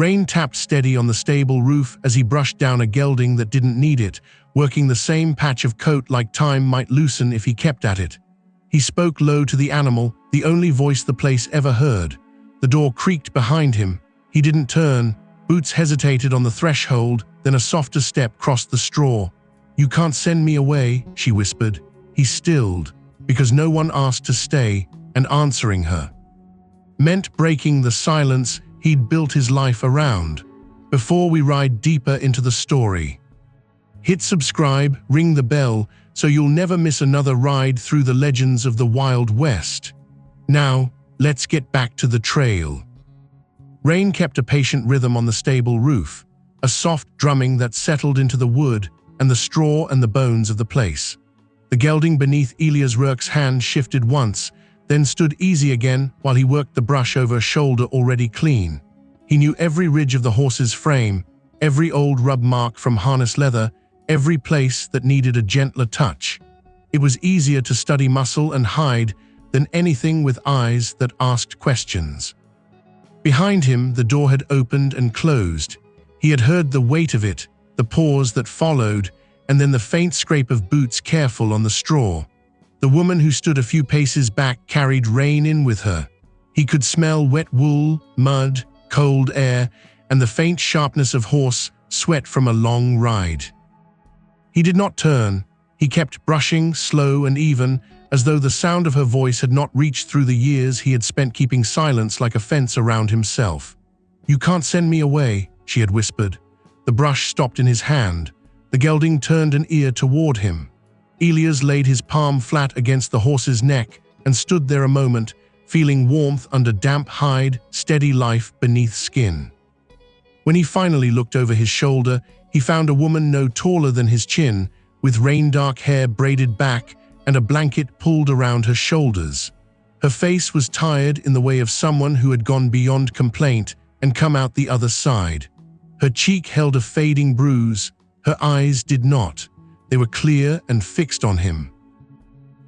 Rain tapped steady on the stable roof as he brushed down a gelding that didn't need it, working the same patch of coat like time might loosen if he kept at it. He spoke low to the animal, the only voice the place ever heard. The door creaked behind him. He didn't turn. Boots hesitated on the threshold, then a softer step crossed the straw. "You can't send me away," she whispered. He stilled, because no one asked to stay, and answering her meant breaking the silence he'd built his life around. Before we ride deeper into the story, hit subscribe, ring the bell, so you'll never miss another ride through the legends of the Wild West. Now, let's get back to the trail. Rain kept a patient rhythm on the stable roof, a soft drumming that settled into the wood and the straw and the bones of the place. The gelding beneath Elias Rourke's hand shifted once, then stood easy again while he worked the brush over a shoulder already clean. He knew every ridge of the horse's frame, every old rub mark from harness leather, every place that needed a gentler touch. It was easier to study muscle and hide than anything with eyes that asked questions. Behind him, the door had opened and closed. He had heard the weight of it, the pause that followed, and then the faint scrape of boots careful on the straw. The woman who stood a few paces back carried Rain in with her. He could smell wet wool, mud, cold air, and the faint sharpness of horse sweat from a long ride. He did not turn. He kept brushing, slow and even, as though the sound of her voice had not reached through the years he had spent keeping silence like a fence around himself. "You can't send me away," she had whispered. The brush stopped in his hand. The gelding turned an ear toward him. Elias laid his palm flat against the horse's neck and stood there a moment, feeling warmth under damp hide, steady life beneath skin. When he finally looked over his shoulder, he found a woman no taller than his chin, with rain-dark hair braided back and a blanket pulled around her shoulders. Her face was tired in the way of someone who had gone beyond complaint and come out the other side. Her cheek held a fading bruise. Her eyes did not. They were clear and fixed on him.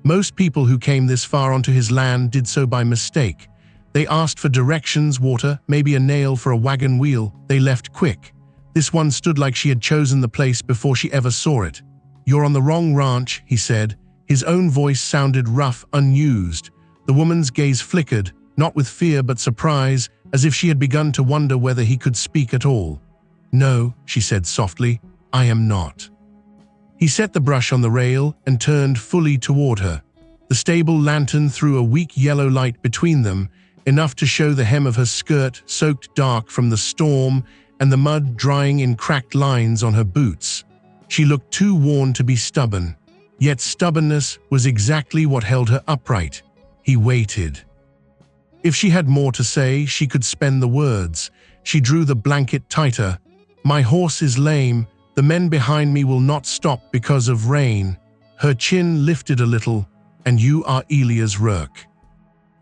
Most people who came this far onto his land did so by mistake. They asked for directions, water, maybe a nail for a wagon wheel. They left quick. This one stood like she had chosen the place before she ever saw it. "You're on the wrong ranch," he said. His own voice sounded rough, unused. The woman's gaze flickered, not with fear but surprise, as if she had begun to wonder whether he could speak at all. "No," she said softly, "I am not." He set the brush on the rail and turned fully toward her. The stable lantern threw a weak yellow light between them, enough to show the hem of her skirt soaked dark from the storm and the mud drying in cracked lines on her boots. She looked too worn to be stubborn, yet stubbornness was exactly what held her upright. He waited. If she had more to say, she could spend the words. She drew the blanket tighter. "My horse is lame. The men behind me will not stop because of rain." Her chin lifted a little. "And you are Elias Rourke."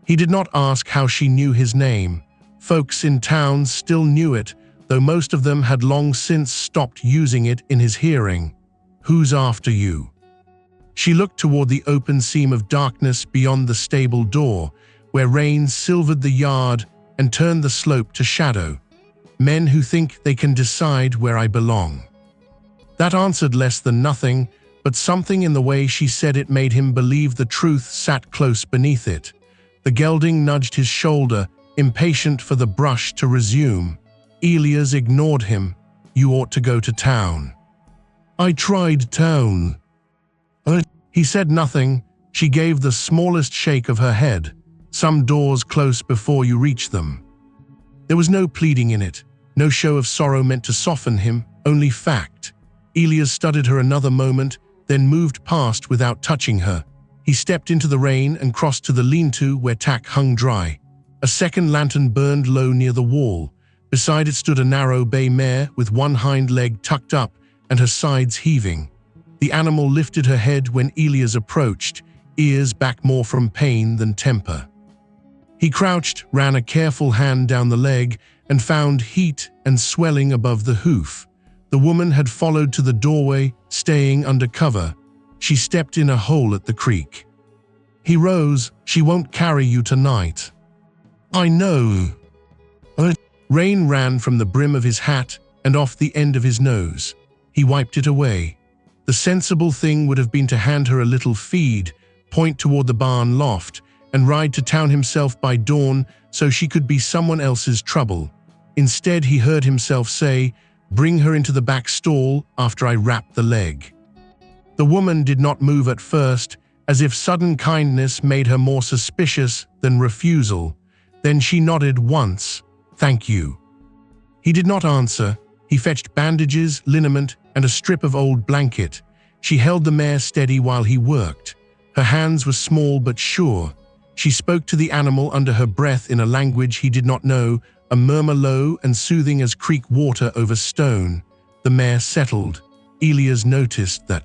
He did not ask how she knew his name. Folks in town still knew it, though most of them had long since stopped using it in his hearing. "Who's after you?" She looked toward the open seam of darkness beyond the stable door, where rain silvered the yard and turned the slope to shadow. "Men who think they can decide where I belong." That answered less than nothing, but something in the way she said it made him believe the truth sat close beneath it. The gelding nudged his shoulder, impatient for the brush to resume. Elias ignored him. "You ought to go to town." "I tried town." He said nothing. She gave the smallest shake of her head. "Some doors close before you reach them." There was no pleading in it, no show of sorrow meant to soften him, only fact. Elias studied her another moment, then moved past without touching her. He stepped into the rain and crossed to the lean-to where tack hung dry. A second lantern burned low near the wall. Beside it stood a narrow bay mare with one hind leg tucked up and her sides heaving. The animal lifted her head when Elias approached, ears back more from pain than temper. He crouched, ran a careful hand down the leg, and found heat and swelling above the hoof. The woman had followed to the doorway, staying under cover. She stepped in a hole at the creek. He rose. "She won't carry you tonight." "I know." Rain ran from the brim of his hat and off the end of his nose. He wiped it away. The sensible thing would have been to hand her a little feed, point toward the barn loft, and ride to town himself by dawn so she could be someone else's trouble. Instead, he heard himself say, "Bring her into the back stall after I wrap the leg." The woman did not move at first, as if sudden kindness made her more suspicious than refusal. Then she nodded once. "Thank you." He did not answer. He fetched bandages, liniment, and a strip of old blanket. She held the mare steady while he worked. Her hands were small but sure. She spoke to the animal under her breath in a language he did not know, a murmur low and soothing as creek water over stone. The mare settled. Elias noticed that.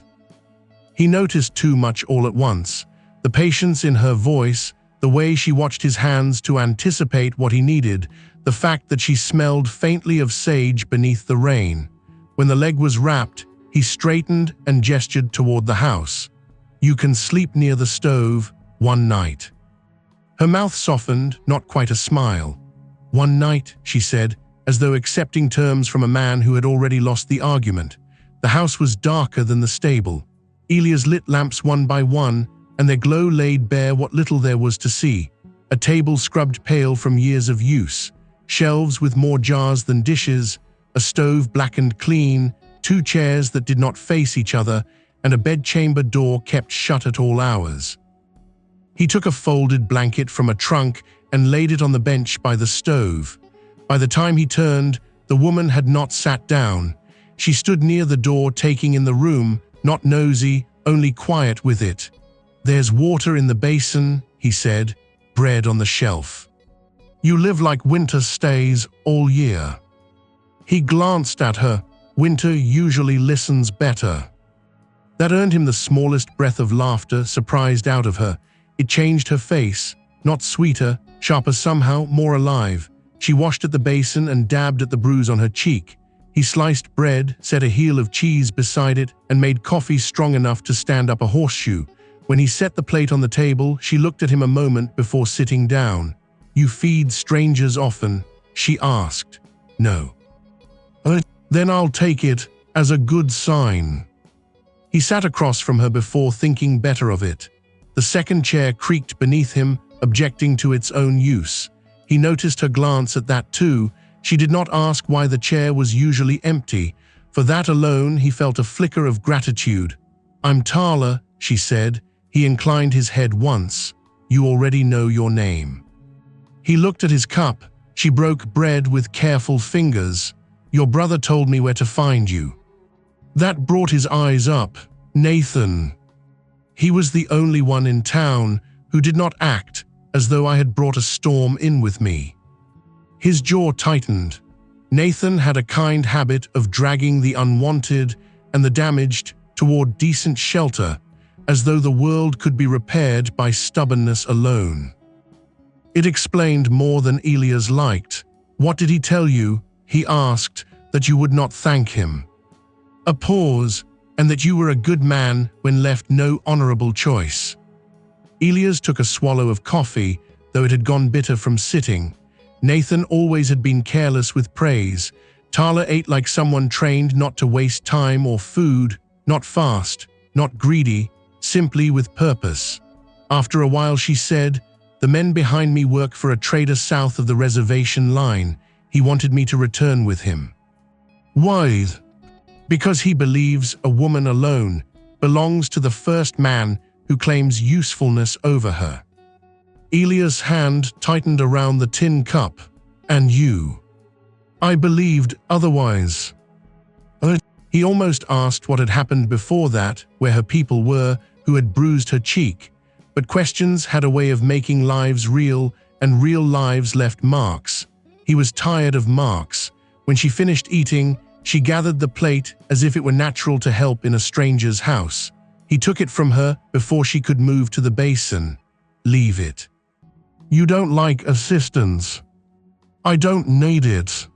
He noticed too much all at once. The patience in her voice, the way she watched his hands to anticipate what he needed, the fact that she smelled faintly of sage beneath the rain. When the leg was wrapped, he straightened and gestured toward the house. "You can sleep near the stove one night." Her mouth softened, not quite a smile. "One night," she said, as though accepting terms from a man who had already lost the argument. The house was darker than the stable. Elias lit lamps one by one, and their glow laid bare what little there was to see. A table scrubbed pale from years of use, shelves with more jars than dishes, a stove blackened clean, 2 chairs that did not face each other, and a bedchamber door kept shut at all hours. He took a folded blanket from a trunk and laid it on the bench by the stove. By the time he turned, the woman had not sat down. She stood near the door, taking in the room, not nosy, only quiet with it. "There's water in the basin," he said, "bread on the shelf. You live like winter stays all year." He glanced at her. Winter usually listens better. That earned him the smallest breath of laughter, surprised out of her. It changed her face, not sweeter, sharper somehow, more alive. She washed at the basin and dabbed at the bruise on her cheek. He sliced bread, set a heel of cheese beside it, and made coffee strong enough to stand up a horseshoe. When he set the plate on the table, she looked at him a moment before sitting down. "You feed strangers often?" she asked. "No." "Then I'll take it as a good sign." He sat across from her before thinking better of it. The second chair creaked beneath him, objecting to its own use. He noticed her glance at that too. She did not ask why the chair was usually empty. For that alone, he felt a flicker of gratitude. "I'm Tala," she said. He inclined his head once. "You already know your name." He looked at his cup. She broke bread with careful fingers. "Your brother told me where to find you." That brought his eyes up. "Nathan." He was the only one in town who did not act as though I had brought a storm in with me. His jaw tightened. Nathan had a kind habit of dragging the unwanted and the damaged toward decent shelter, as though the world could be repaired by stubbornness alone. It explained more than Elias liked. "What did he tell you?" he asked. "That you would not thank him." A pause, and that you were a good man when left no honorable choice. Elias took a swallow of coffee, though it had gone bitter from sitting. Nathan always had been careless with praise. Tala ate like someone trained not to waste time or food, not fast, not greedy, simply with purpose. After a while she said, "The men behind me work for a trader south of the reservation line. He wanted me to return with him." "Why?" "Because he believes a woman alone belongs to the first man who claims usefulness over her." Elias' hand tightened around the tin cup. "And you?" "I believed otherwise." He almost asked what had happened before that, where her people were, who had bruised her cheek. But questions had a way of making lives real, and real lives left marks. He was tired of marks. When she finished eating, she gathered the plate as if it were natural to help in a stranger's house. He took it from her before she could move to the basin. "Leave it." "You don't like assistance." "I don't need it."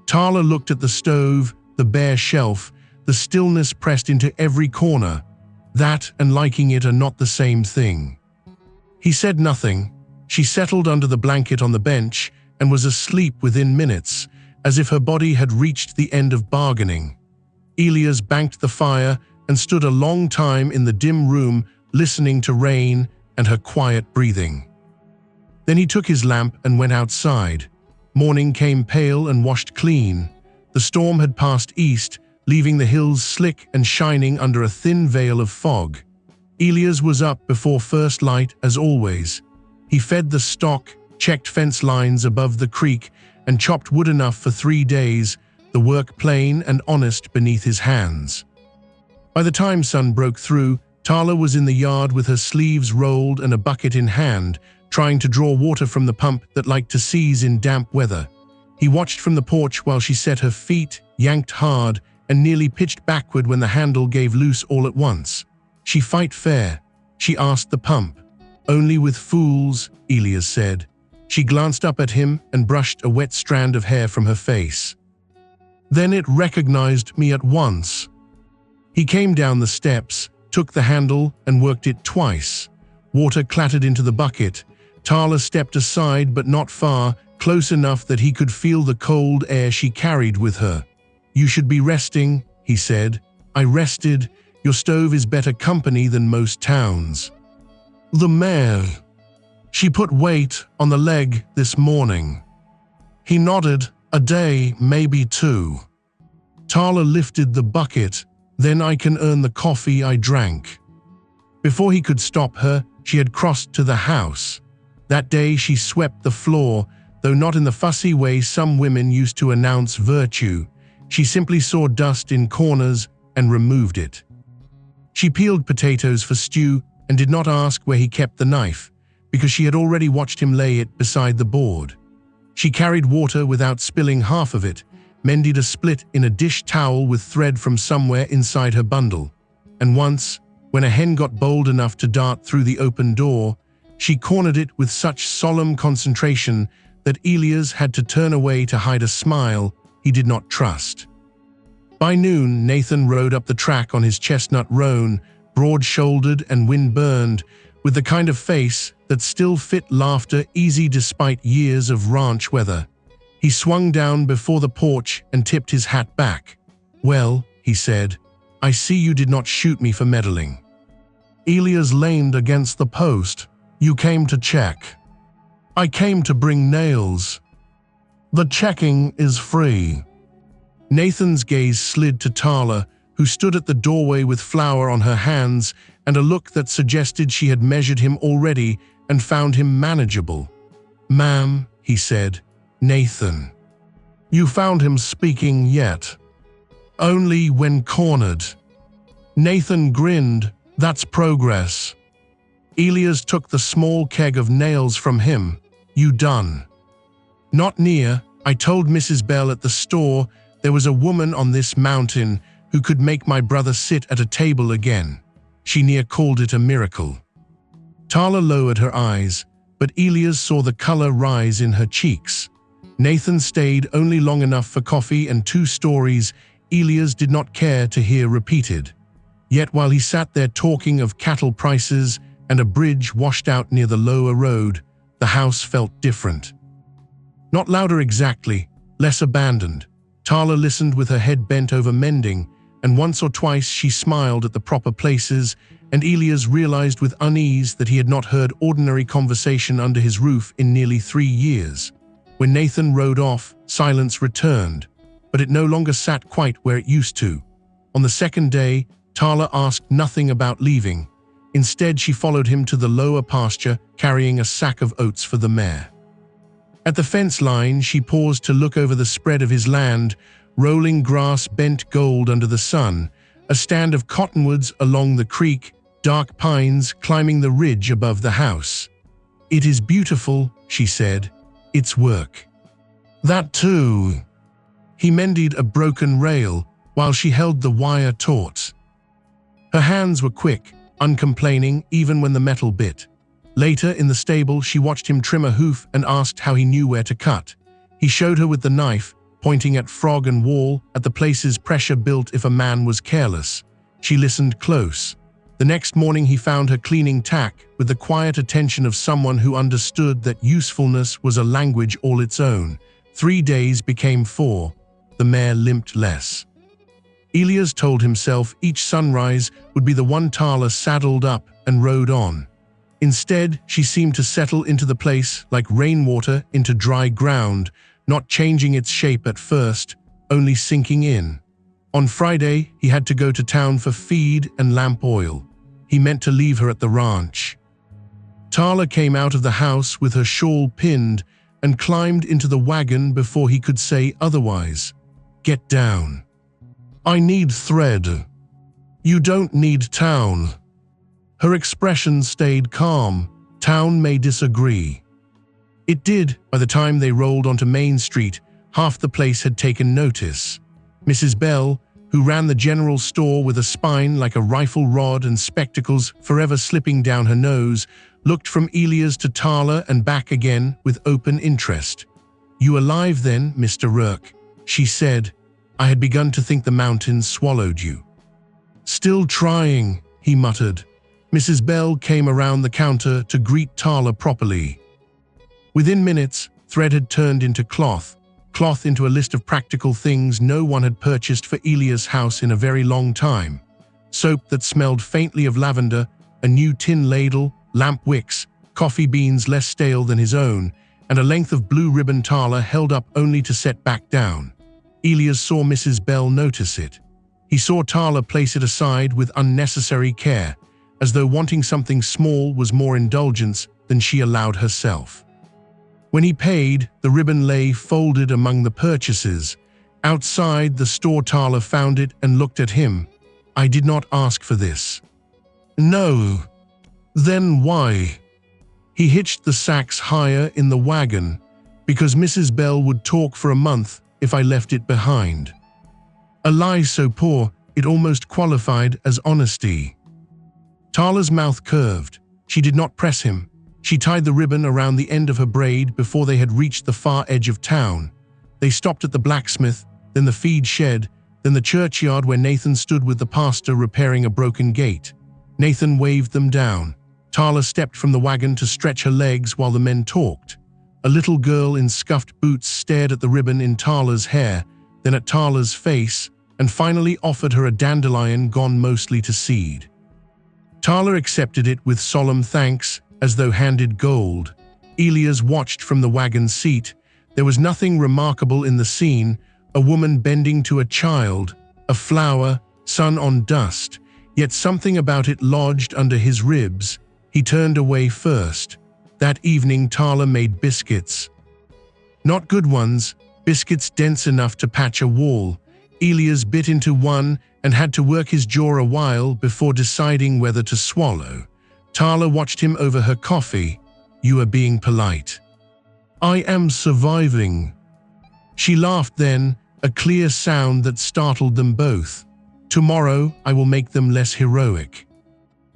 Tala looked at the stove, the bare shelf, the stillness pressed into every corner. That and liking it are not the same thing. He said nothing. She settled under the blanket on the bench, and was asleep within minutes, as if her body had reached the end of bargaining. Elias banked the fire and stood a long time in the dim room, listening to rain and her quiet breathing. Then he took his lamp and went outside. Morning came pale and washed clean. The storm had passed east, leaving the hills slick and shining under a thin veil of fog. Elias was up before first light as always. He fed the stock, checked fence lines above the creek, and chopped wood enough for 3 days, the work plain and honest beneath his hands. By the time sun broke through, Tala was in the yard with her sleeves rolled and a bucket in hand, trying to draw water from the pump that liked to seize in damp weather. He watched from the porch while she set her feet, yanked hard, and nearly pitched backward when the handle gave loose all at once. "She fight fair?" she asked the pump. "Only with fools," Elias said. She glanced up at him and brushed a wet strand of hair from her face. "Then it recognized me at once." He came down the steps, took the handle and worked it twice. Water clattered into the bucket. Tala stepped aside, but not far, close enough that he could feel the cold air she carried with her. "You should be resting," he said. "I rested. Your stove is better company than most towns." "The mare. She put weight on the leg this morning." He nodded. "A day, maybe 2. Tala lifted the bucket. "Then I can earn the coffee I drank." Before he could stop her, she had crossed to the house. That day she swept the floor, though not in the fussy way some women used to announce virtue. She simply saw dust in corners and removed it. She peeled potatoes for stew and did not ask where he kept the knife, because she had already watched him lay it beside the board. She carried water without spilling half of it, mended a split in a dish towel with thread from somewhere inside her bundle. And once, when a hen got bold enough to dart through the open door, she cornered it with such solemn concentration that Elias had to turn away to hide a smile he did not trust. By noon, Nathan rode up the track on his chestnut roan, broad-shouldered and wind-burned, with the kind of face that still fit laughter easy despite years of ranch weather. He swung down before the porch and tipped his hat back. "Well," he said, "I see you did not shoot me for meddling." Elias leaned against the post. "You came to check." "I came to bring nails." "The checking is free." Nathan's gaze slid to Tala, who stood at the doorway with flour on her hands and a look that suggested she had measured him already and found him manageable. "Ma'am," he said. "Nathan." "You found him speaking yet?" "Only when cornered." Nathan grinned. "That's progress." Elias took the small keg of nails from him. "You done?" "Not near. I told Mrs. Bell at the store there was a woman on this mountain who could make my brother sit at a table again. She near called it a miracle." Tala lowered her eyes, but Elias saw the color rise in her cheeks. Nathan stayed only long enough for coffee and 2 stories Elias did not care to hear repeated. Yet while he sat there talking of cattle prices and a bridge washed out near the lower road, the house felt different. Not louder exactly, less abandoned. Tala listened with her head bent over mending, and once or twice she smiled at the proper places, and Elias realized with unease that he had not heard ordinary conversation under his roof in nearly 3 years. When Nathan rode off, silence returned, but it no longer sat quite where it used to. On the second day, Tala asked nothing about leaving. Instead, she followed him to the lower pasture, carrying a sack of oats for the mare. At the fence line, she paused to look over the spread of his land, rolling grass bent gold under the sun, a stand of cottonwoods along the creek, dark pines climbing the ridge above the house. "It is beautiful," she said. "It's work." "That too." He mended a broken rail while she held the wire taut. Her hands were quick, uncomplaining even when the metal bit. Later in the stable, she watched him trim a hoof and asked how he knew where to cut. He showed her with the knife, pointing at frog and wall, at the places pressure built if a man was careless. She listened close. The next morning he found her cleaning tack with the quiet attention of someone who understood that usefulness was a language all its own. 3 days became 4. The mare limped less. Elias told himself each sunrise would be the one Tala saddled up and rode on. Instead, she seemed to settle into the place like rainwater into dry ground, not changing its shape at first, only sinking in. On Friday, he had to go to town for feed and lamp oil. He meant to leave her at the ranch. Tala came out of the house with her shawl pinned and climbed into the wagon before he could say otherwise. "Get down. I need thread. You don't need town." Her expression stayed calm. Town may disagree. It did. By the time they rolled onto Main Street, half the place had taken notice. Mrs. Bell, who ran the general store with a spine like a rifle rod and spectacles forever slipping down her nose, looked from Elias to Tala and back again with open interest. "You alive then, Mr. Rourke?" she said. "I had begun to think the mountains swallowed you." "Still trying," he muttered. Mrs. Bell came around the counter to greet Tala properly. Within minutes, thread had turned into cloth into a list of practical things no one had purchased for Elias' house in a very long time. Soap that smelled faintly of lavender, a new tin ladle, lamp wicks, coffee beans less stale than his own, and a length of blue ribbon Tala held up only to set back down. Elias saw Mrs. Bell notice it. He saw Tala place it aside with unnecessary care, as though wanting something small was more indulgence than she allowed herself. When he paid, the ribbon lay folded among the purchases. Outside the store, Tala found it and looked at him. "I did not ask for this." "No. Then why?" He hitched the sacks higher in the wagon. "Because Mrs. Bell would talk for a month if I left it behind." A lie so poor it almost qualified as honesty. Tala's mouth curved. She did not press him. She tied the ribbon around the end of her braid before they had reached the far edge of town. They stopped at the blacksmith, then the feed shed, then the churchyard where Nathan stood with the pastor repairing a broken gate. Nathan waved them down. Tala stepped from the wagon to stretch her legs while the men talked. A little girl in scuffed boots stared at the ribbon in Tala's hair, then at Tala's face, and finally offered her a dandelion gone mostly to seed. Tala accepted it with solemn thanks, as though handed gold. Elias watched from the wagon seat. There was nothing remarkable in the scene, a woman bending to a child, a flower, sun on dust, yet something about it lodged under his ribs. He turned away first. That evening Tala made biscuits. Not good ones, biscuits dense enough to patch a wall. Elias bit into one and had to work his jaw a while before deciding whether to swallow. Tala watched him over her coffee. "You are being polite." "I am surviving." She laughed then, a clear sound that startled them both. "Tomorrow I will make them less heroic."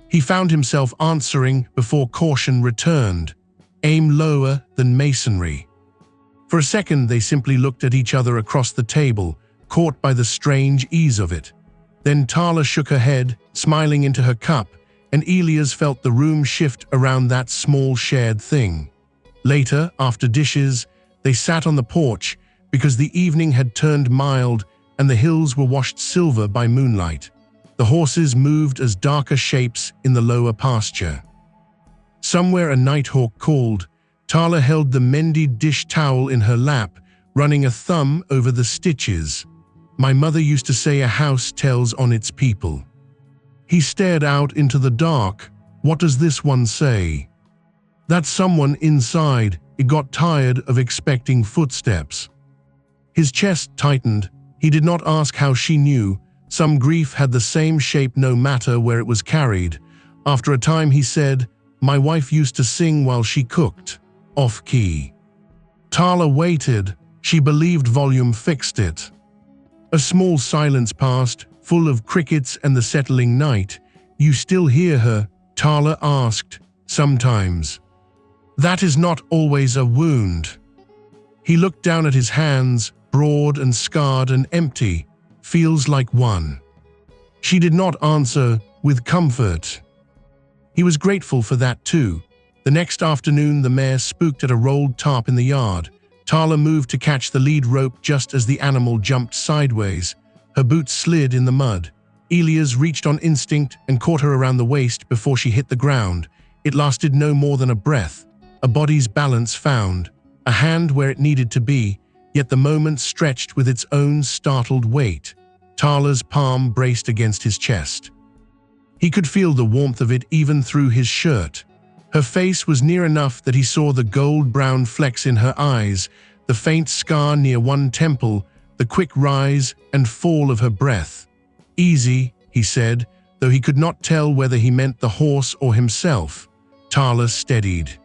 He found himself answering before caution returned. "Aim lower than masonry." For a second they simply looked at each other across the table, caught by the strange ease of it. Then Tala shook her head, smiling into her cup, and Elias felt the room shift around that small shared thing. Later, after dishes, they sat on the porch because the evening had turned mild and the hills were washed silver by moonlight. The horses moved as darker shapes in the lower pasture. Somewhere a nighthawk called. Tala held the mended dish towel in her lap, running a thumb over the stitches. "My mother used to say a house tells on its people." He stared out into the dark. "What does this one say?" "That's someone inside." It got tired of expecting footsteps. His chest tightened. He did not ask how she knew. Some grief had the same shape no matter where it was carried. After a time he said, "My wife used to sing while she cooked." Off key. Tala waited. She believed volume fixed it. A small silence passed, full of crickets and the settling night. "You still hear her?" Tala asked. "Sometimes." "That is not always a wound." He looked down at his hands, broad and scarred and empty. "Feels like one." She did not answer, with comfort. He was grateful for that too. The next afternoon, the mare spooked at a rolled tarp in the yard. Tala moved to catch the lead rope just as the animal jumped sideways. Her boots slid in the mud. Elias reached on instinct and caught her around the waist before she hit the ground. It lasted no more than a breath. A body's balance found, a hand where it needed to be, yet the moment stretched with its own startled weight. Tala's palm braced against his chest. He could feel the warmth of it even through his shirt. Her face was near enough that he saw the gold-brown flecks in her eyes, the faint scar near one temple, the quick rise and fall of her breath. "Easy," he said, though he could not tell whether he meant the horse or himself. Tala steadied.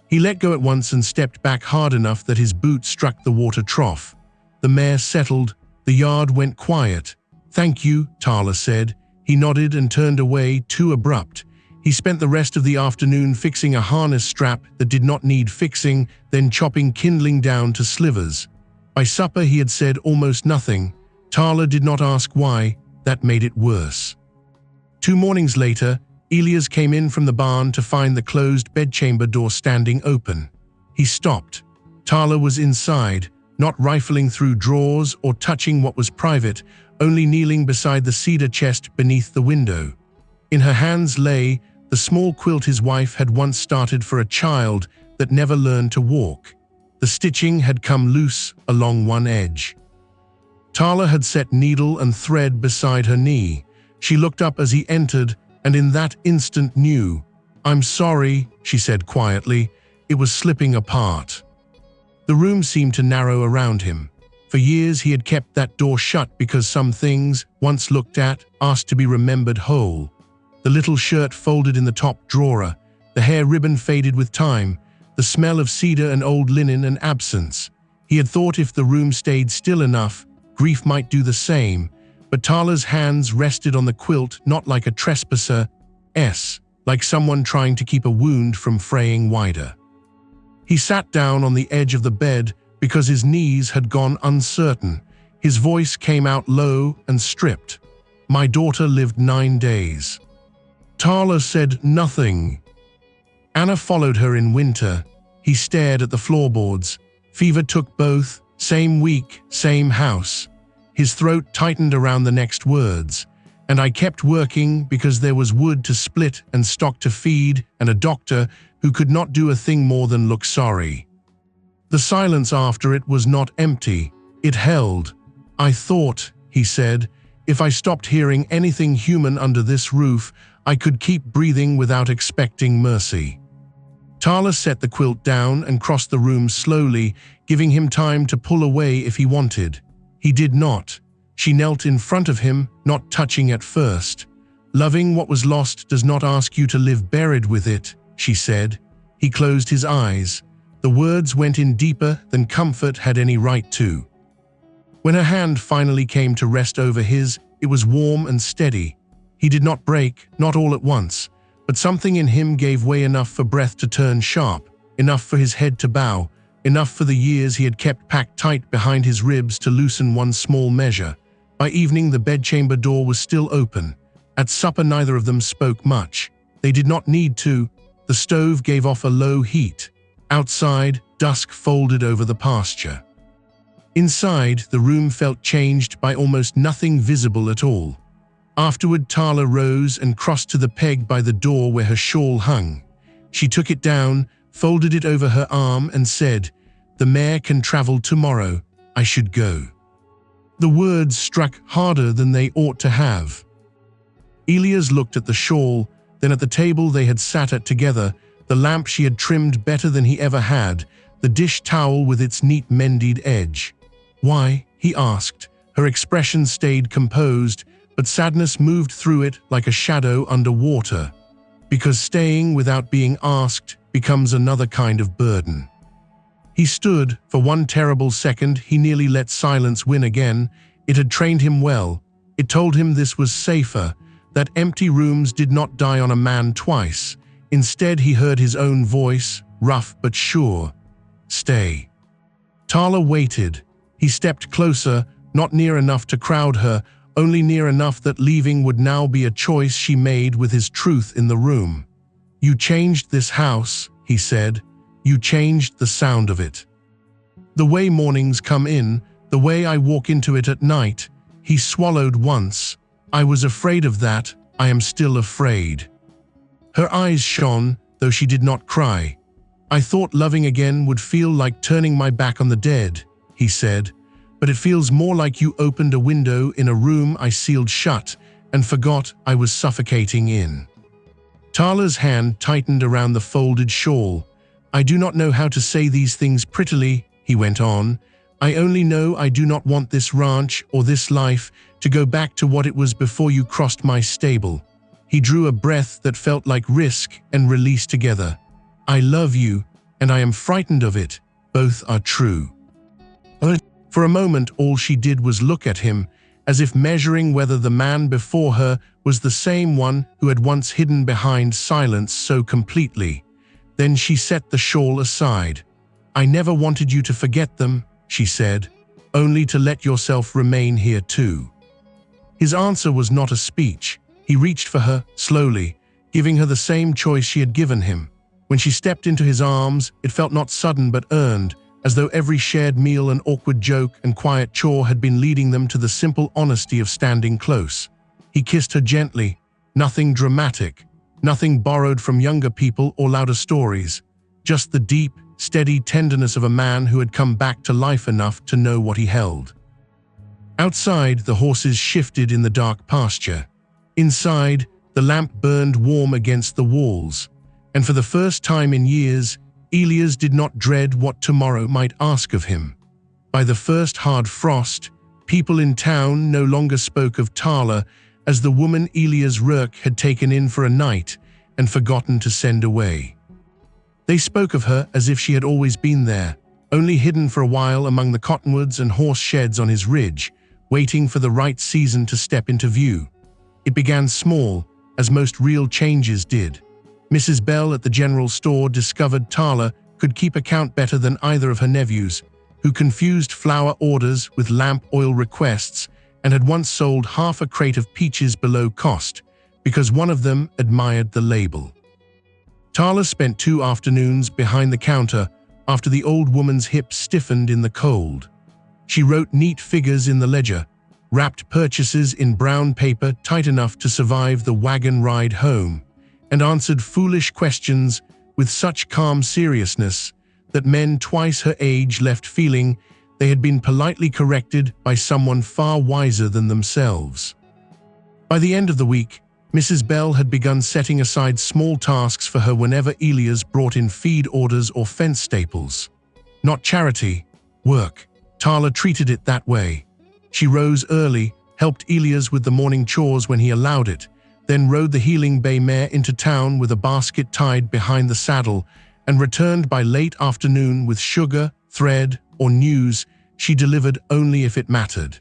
He let go at once and stepped back hard enough that his boot struck the water trough. The mare settled. The yard went quiet. "Thank you," Tala said. He nodded and turned away, too abrupt. He spent the rest of the afternoon fixing a harness strap that did not need fixing, then chopping kindling down to slivers. By supper he had said almost nothing. Tala did not ask why. That made it worse. 2 mornings later, Elias came in from the barn to find the closed bedchamber door standing open. He stopped. Tala was inside, not rifling through drawers or touching what was private, only kneeling beside the cedar chest beneath the window. In her hands lay the small quilt his wife had once started for a child that never learned to walk. The stitching had come loose along one edge. Tala had set needle and thread beside her knee. She looked up as he entered, and in that instant knew. "I'm sorry," she said quietly. It was slipping apart. The room seemed to narrow around him. For years he had kept that door shut because some things, once looked at, asked to be remembered whole. The little shirt folded in the top drawer, the hair ribbon faded with time, the smell of cedar and old linen and absence. He had thought if the room stayed still enough, grief might do the same, but Tala's hands rested on the quilt not like a trespasser, like someone trying to keep a wound from fraying wider. He sat down on the edge of the bed because his knees had gone uncertain. His voice came out low and stripped. "My daughter lived 9 days." Tala said nothing. Anna followed her in winter. He stared at the floorboards. Fever took both, same week, same house. His throat tightened around the next words. "And I kept working because there was wood to split and stock to feed and a doctor who could not do a thing more than look sorry." The silence after it was not empty. It held. "I thought," he said, "if I stopped hearing anything human under this roof, I could keep breathing without expecting mercy." Tala set the quilt down and crossed the room slowly, giving him time to pull away if he wanted. He did not. She knelt in front of him, not touching at first. "Loving what was lost does not ask you to live buried with it," she said. He closed his eyes. The words went in deeper than comfort had any right to. When her hand finally came to rest over his, it was warm and steady. He did not break, not all at once, but something in him gave way enough for breath to turn sharp, enough for his head to bow, enough for the years he had kept packed tight behind his ribs to loosen one small measure. By evening, the bedchamber door was still open. At supper, neither of them spoke much. They did not need to. The stove gave off a low heat. Outside, dusk folded over the pasture. Inside, the room felt changed by almost nothing visible at all. Afterward, Tala rose and crossed to the peg by the door where her shawl hung. She took it down, folded it over her arm and said, "The mare can travel tomorrow. I should go." The words struck harder than they ought to have. Elias looked at the shawl, then at the table they had sat at together, the lamp she had trimmed better than he ever had, the dish towel with its neat mended edge. "Why?" he asked. Her expression stayed composed, but sadness moved through it like a shadow under water. "Because staying without being asked becomes another kind of burden." He stood. For one terrible second, he nearly let silence win again. It had trained him well. It told him this was safer, that empty rooms did not die on a man twice. Instead, he heard his own voice, rough but sure. "Stay." Tala waited. He stepped closer, not near enough to crowd her, only near enough that leaving would now be a choice she made with his truth in the room. "You changed this house," he said. "You changed the sound of it. The way mornings come in, the way I walk into it at night." He swallowed once. "I was afraid of that. I am still afraid." Her eyes shone, though she did not cry. "I thought loving again would feel like turning my back on the dead," he said. "But it feels more like you opened a window in a room I sealed shut and forgot I was suffocating in." Tala's hand tightened around the folded shawl. "I do not know how to say these things prettily," he went on. "I only know I do not want this ranch or this life to go back to what it was before you crossed my stable." He drew a breath that felt like risk and release together. "I love you, and I am frightened of it. Both are true." For a moment, all she did was look at him, as if measuring whether the man before her was the same one who had once hidden behind silence so completely. Then she set the shawl aside. "I never wanted you to forget them," she said, "only to let yourself remain here too." His answer was not a speech. He reached for her, slowly, giving her the same choice she had given him. When she stepped into his arms, it felt not sudden but earned, as though every shared meal and awkward joke and quiet chore had been leading them to the simple honesty of standing close. He kissed her gently, nothing dramatic, nothing borrowed from younger people or louder stories, just the deep, steady tenderness of a man who had come back to life enough to know what he held. Outside, the horses shifted in the dark pasture. Inside, the lamp burned warm against the walls, and for the first time in years, Elias did not dread what tomorrow might ask of him. By the first hard frost, people in town no longer spoke of Tala as the woman Elias Rourke had taken in for a night and forgotten to send away. They spoke of her as if she had always been there, only hidden for a while among the cottonwoods and horse sheds on his ridge, waiting for the right season to step into view. It began small, as most real changes did. Mrs. Bell at the general store discovered Tala could keep account better than either of her nephews, who confused flour orders with lamp oil requests and had once sold half a crate of peaches below cost because one of them admired the label. Tala spent 2 afternoons behind the counter after the old woman's hips stiffened in the cold. She wrote neat figures in the ledger, wrapped purchases in brown paper tight enough to survive the wagon ride home, and answered foolish questions with such calm seriousness that men twice her age left feeling they had been politely corrected by someone far wiser than themselves. By the end of the week, Mrs. Bell had begun setting aside small tasks for her whenever Elias brought in feed orders or fence staples. Not charity, work. Tala treated it that way. She rose early, helped Elias with the morning chores when he allowed it, then rode the heeling bay mare into town with a basket tied behind the saddle, and returned by late afternoon with sugar, thread, or news she delivered only if it mattered.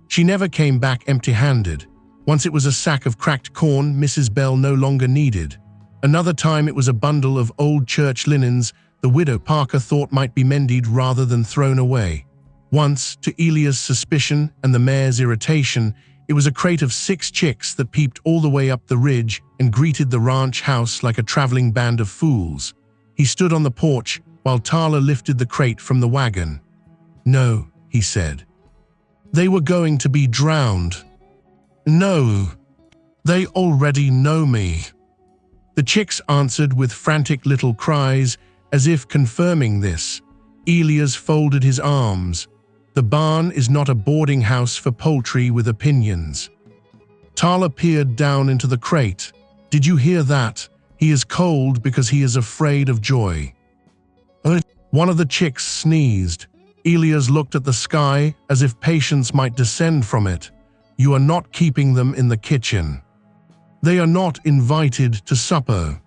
She never came back empty-handed. Once it was a sack of cracked corn Mrs. Bell no longer needed. Another time it was a bundle of old church linens the widow Parker thought might be mended rather than thrown away. Once, to Elias' suspicion and the mare's irritation, it was a crate of 6 chicks that peeped all the way up the ridge and greeted the ranch house like a traveling band of fools. He stood on the porch while Tala lifted the crate from the wagon. "No," he said. "They were going to be drowned." "No, they already know me." The chicks answered with frantic little cries, as if confirming this. Elias folded his arms. "The barn is not a boarding house for poultry with opinions." Tala peered down into the crate. "Did you hear that? He is cold because he is afraid of joy." One of the chicks sneezed. Elias looked at the sky as if patience might descend from it. "You are not keeping them in the kitchen. They are not invited to supper."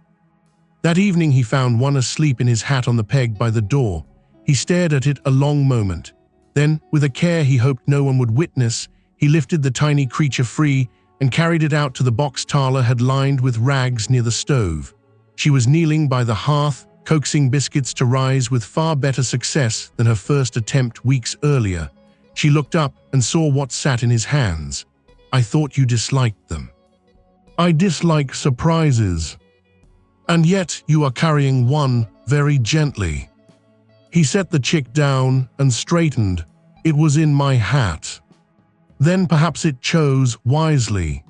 That evening he found one asleep in his hat on the peg by the door. He stared at it a long moment. Then, with a care he hoped no one would witness, he lifted the tiny creature free and carried it out to the box Tala had lined with rags near the stove. She was kneeling by the hearth, coaxing biscuits to rise with far better success than her first attempt weeks earlier. She looked up and saw what sat in his hands. "I thought you disliked them." "I dislike surprises. And yet you are carrying one very gently." He set the chick down and straightened. "It was in my hat." "Then perhaps it chose wisely."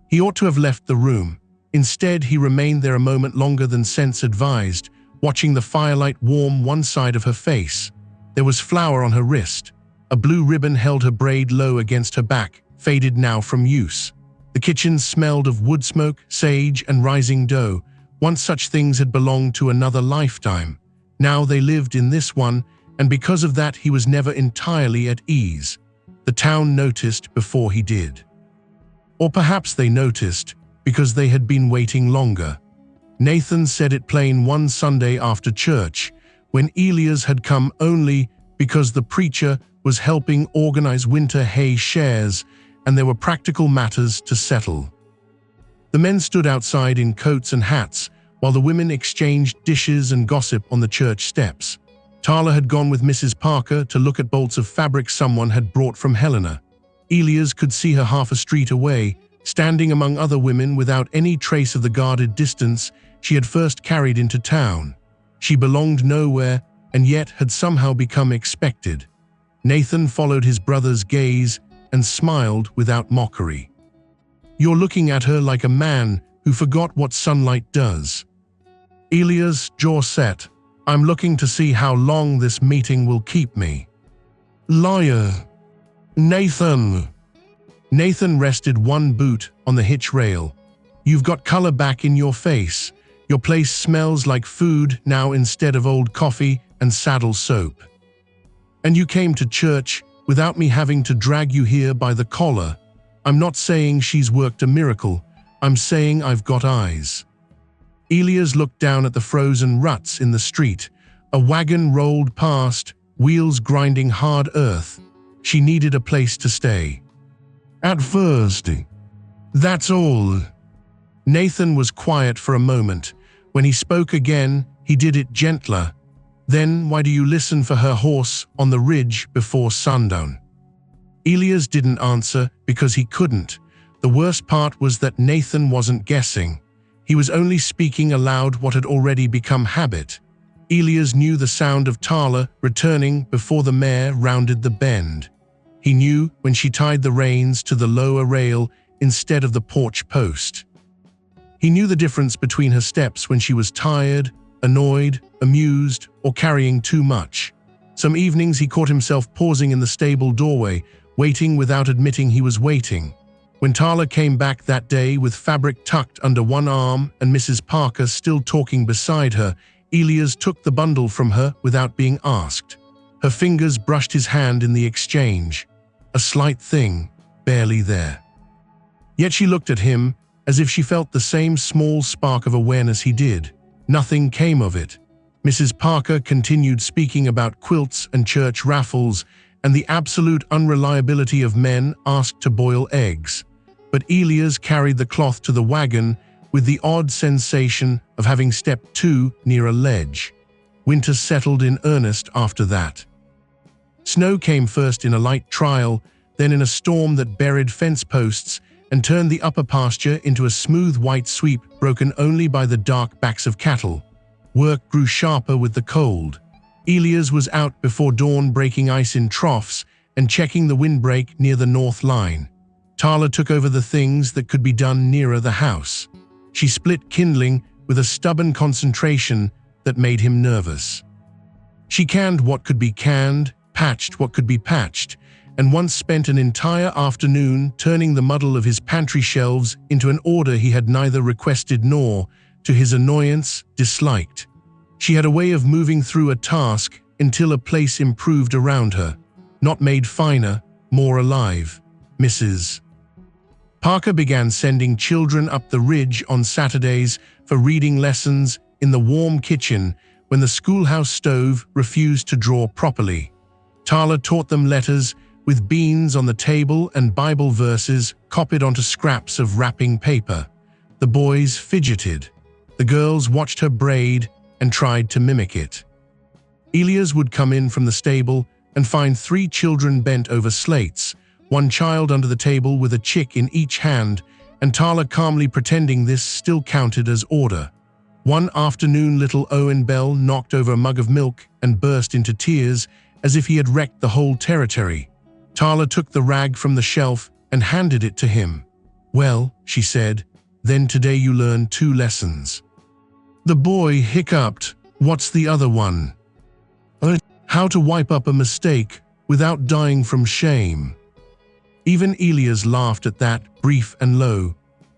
He ought to have left the room. Instead, he remained there a moment longer than sense advised, watching the firelight warm one side of her face. There was flour on her wrist. A blue ribbon held her braid low against her back, faded now from use. The kitchen smelled of wood smoke, sage, and rising dough. Once such things had belonged to another lifetime. Now they lived in this one, and because of that he was never entirely at ease. The town noticed before he did. Or perhaps they noticed because they had been waiting longer. Nathan said it plain one Sunday after church, when Elias had come only because the preacher was helping organize winter hay shares and there were practical matters to settle. The men stood outside in coats and hats while the women exchanged dishes and gossip on the church steps. Tala had gone with Mrs. Parker to look at bolts of fabric someone had brought from Helena. Elias could see her half a street away, standing among other women without any trace of the guarded distance she had first carried into town. She belonged nowhere and yet had somehow become expected. Nathan followed his brother's gaze and smiled without mockery. "You're looking at her like a man who forgot what sunlight does." Elias' jaw set. "I'm looking to see how long this meeting will keep me." "Liar." "Nathan." Nathan rested one boot on the hitch rail. "You've got color back in your face. Your place smells like food now instead of old coffee and saddle soap. And you came to church without me having to drag you here by the collar. I'm not saying she's worked a miracle. I'm saying I've got eyes." Elias looked down at the frozen ruts in the street. A wagon rolled past, wheels grinding hard earth. She needed a place to stay. "At first. That's all." Nathan was quiet for a moment. When he spoke again, he did it gentler. "Then why do you listen for her horse on the ridge before sundown?" Elias didn't answer because he couldn't. The worst part was that Nathan wasn't guessing. He was only speaking aloud what had already become habit. Elias knew the sound of Tala returning before the mare rounded the bend. He knew when she tied the reins to the lower rail instead of the porch post. He knew the difference between her steps when she was tired, annoyed, amused, or carrying too much. Some evenings he caught himself pausing in the stable doorway, waiting without admitting he was waiting. When Tala came back that day with fabric tucked under one arm and Mrs. Parker still talking beside her, Elias took the bundle from her without being asked. Her fingers brushed his hand in the exchange. A slight thing, barely there. Yet she looked at him as if she felt the same small spark of awareness he did. Nothing came of it. Mrs. Parker continued speaking about quilts and church raffles and the absolute unreliability of men asked to boil eggs. But Elias carried the cloth to the wagon with the odd sensation of having stepped too near a ledge. Winter settled in earnest after that. Snow came first in a light trial, then in a storm that buried fence posts and turned the upper pasture into a smooth white sweep broken only by the dark backs of cattle. Work grew sharper with the cold. Elias was out before dawn breaking ice in troughs and checking the windbreak near the north line. Tala took over the things that could be done nearer the house. She split kindling with a stubborn concentration that made him nervous. She canned what could be canned, patched what could be patched, and once spent an entire afternoon turning the muddle of his pantry shelves into an order he had neither requested nor, to his annoyance, disliked. She had a way of moving through a task until a place improved around her, not made finer, more alive. Mrs. Parker began sending children up the ridge on Saturdays for reading lessons in the warm kitchen when the schoolhouse stove refused to draw properly. Tala taught them letters with beans on the table and Bible verses copied onto scraps of wrapping paper. The boys fidgeted. The girls watched her braid and tried to mimic it. Elias would come in from the stable and find 3 children bent over slates, one child under the table with a chick in each hand, and Tala calmly pretending this still counted as order. One afternoon, little Owen Bell knocked over a mug of milk and burst into tears as if he had wrecked the whole territory. Tala took the rag from the shelf and handed it to him. "Well," she said, "then today you learn 2 lessons." The boy hiccuped. "What's the other one?" "How to wipe up a mistake without dying from shame." Even Elias laughed at that, brief and low.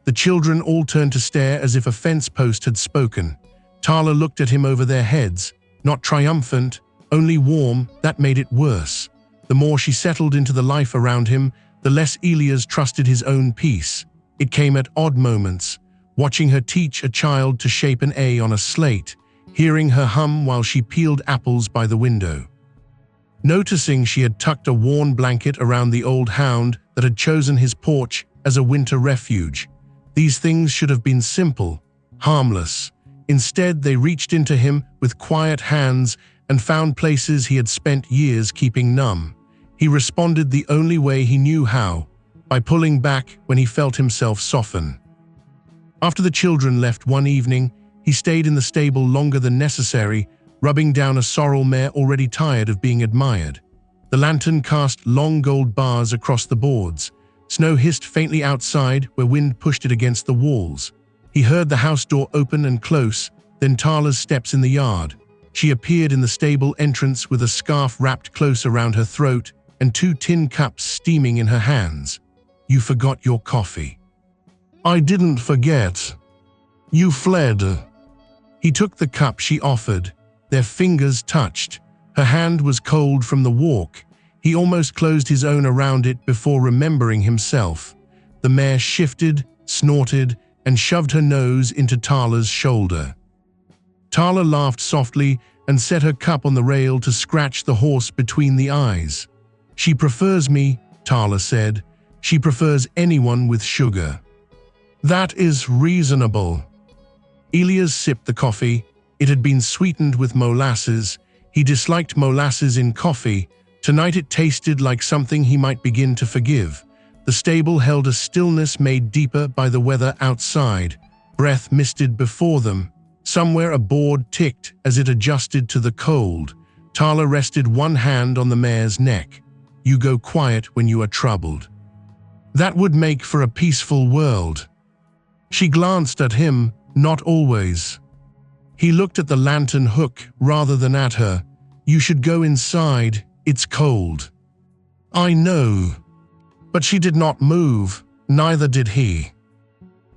The children all turned to stare as if a fence post had spoken. Tala looked at him over their heads, not triumphant, only warm. That made it worse. The more she settled into the life around him, the less Elias trusted his own peace. It came at odd moments, watching her teach a child to shape an A on a slate, hearing her hum while she peeled apples by the window. Noticing she had tucked a worn blanket around the old hound that had chosen his porch as a winter refuge. These things should have been simple, harmless. Instead, they reached into him with quiet hands and found places he had spent years keeping numb. He responded the only way he knew how, by pulling back when he felt himself soften. After the children left one evening, he stayed in the stable longer than necessary, rubbing down a sorrel mare already tired of being admired. The lantern cast long gold bars across the boards. Snow hissed faintly outside where wind pushed it against the walls. He heard the house door open and close, then Tala's steps in the yard. She appeared in the stable entrance with a scarf wrapped close around her throat and 2 tin cups steaming in her hands. "You forgot your coffee." "I didn't forget. You fled." He took the cup she offered. Their fingers touched. Her hand was cold from the walk. He almost closed his own around it before remembering himself. The mare shifted, snorted, and shoved her nose into Tala's shoulder. Tala laughed softly and set her cup on the rail to scratch the horse between the eyes. "She prefers me," Tala said. "She prefers anyone with sugar." "That is reasonable." Elias sipped the coffee. It had been sweetened with molasses. He disliked molasses in coffee. Tonight it tasted like something he might begin to forgive. The stable held a stillness made deeper by the weather outside. Breath misted before them. Somewhere a board ticked as it adjusted to the cold. Tala rested one hand on the mare's neck. "You go quiet when you are troubled. That would make for a peaceful world." She glanced at him, "Not always." He looked at the lantern hook rather than at her. "You should go inside, it's cold." "I know." But she did not move, neither did he.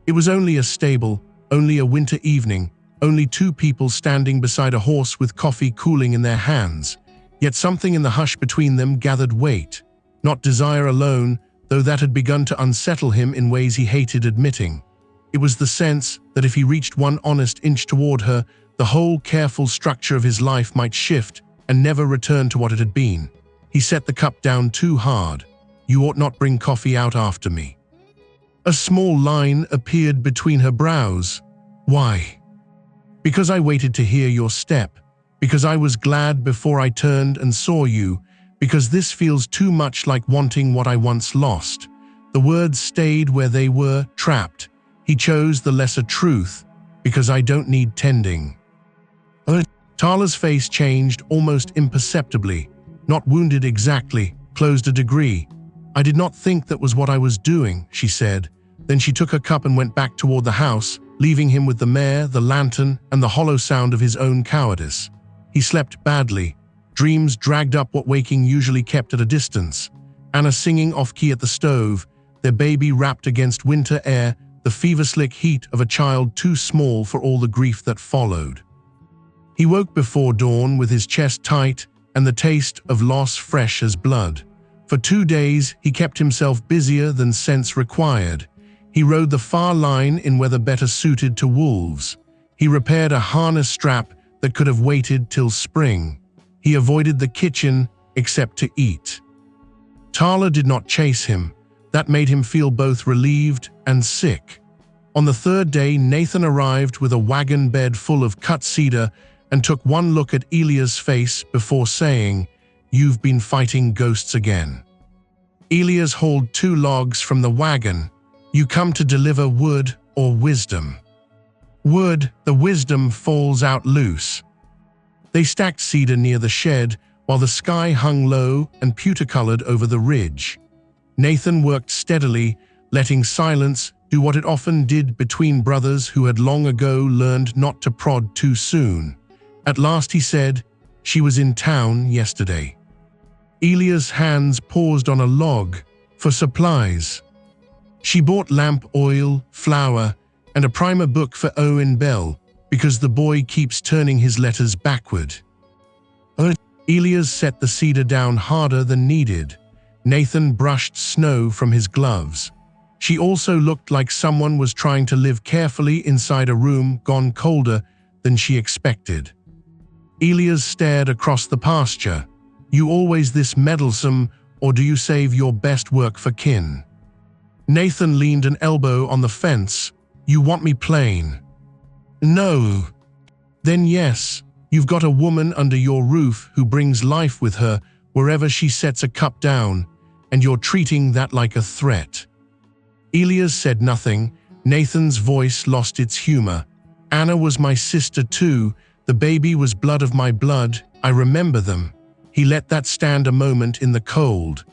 It was only a stable, only a winter evening, only 2 people standing beside a horse with coffee cooling in their hands. Yet something in the hush between them gathered weight. Not desire alone, though that had begun to unsettle him in ways he hated admitting. It was the sense that if he reached one honest inch toward her, the whole careful structure of his life might shift and never return to what it had been. He set the cup down too hard. "You ought not bring coffee out after me." A small line appeared between her brows. "Why?" "Because I waited to hear your step. Because I was glad before I turned and saw you. Because this feels too much like wanting what I once lost." The words stayed where they were, trapped. He chose the lesser truth. "Because I don't need tending." Tala's face changed almost imperceptibly. Not wounded exactly, closed a degree. "I did not think that was what I was doing," she said. Then she took her cup and went back toward the house, leaving him with the mare, the lantern, and the hollow sound of his own cowardice. He slept badly. Dreams dragged up what waking usually kept at a distance. Anna singing off-key at the stove, their baby wrapped against winter air, the fever-slick heat of a child too small for all the grief that followed. He woke before dawn with his chest tight and the taste of loss fresh as blood. For 2 days, he kept himself busier than sense required. He rode the far line in weather better suited to wolves. He repaired a harness strap that could have waited till spring. He avoided the kitchen except to eat. Tala did not chase him. That made him feel both relieved and sick. On the 3rd day, Nathan arrived with a wagon bed full of cut cedar and took one look at Elia's face before saying, you've been fighting ghosts again. Elias hauled 2 logs from the wagon. You come to deliver wood or wisdom? Wood, the wisdom falls out loose. They stacked cedar near the shed, while the sky hung low and pewter-colored over the ridge. Nathan worked steadily, letting silence do what it often did between brothers who had long ago learned not to prod too soon. At last he said, "She was in town yesterday." Elia's hands paused on a log for supplies. She bought lamp oil, flour, and a primer book for Owen Bell because the boy keeps turning his letters backward. Elias set the cedar down harder than needed. Nathan brushed snow from his gloves. She also looked like someone was trying to live carefully inside a room gone colder than she expected. Elias stared across the pasture. "You always this meddlesome, or do you save your best work for kin?" Nathan leaned an elbow on the fence. "You want me plain?" "No." "Then yes, you've got a woman under your roof who brings life with her wherever she sets a cup down, and you're treating that like a threat." Elias said nothing. Nathan's voice lost its humor. "Anna was my sister too. The baby was blood of my blood. I remember them." He let that stand a moment in the cold.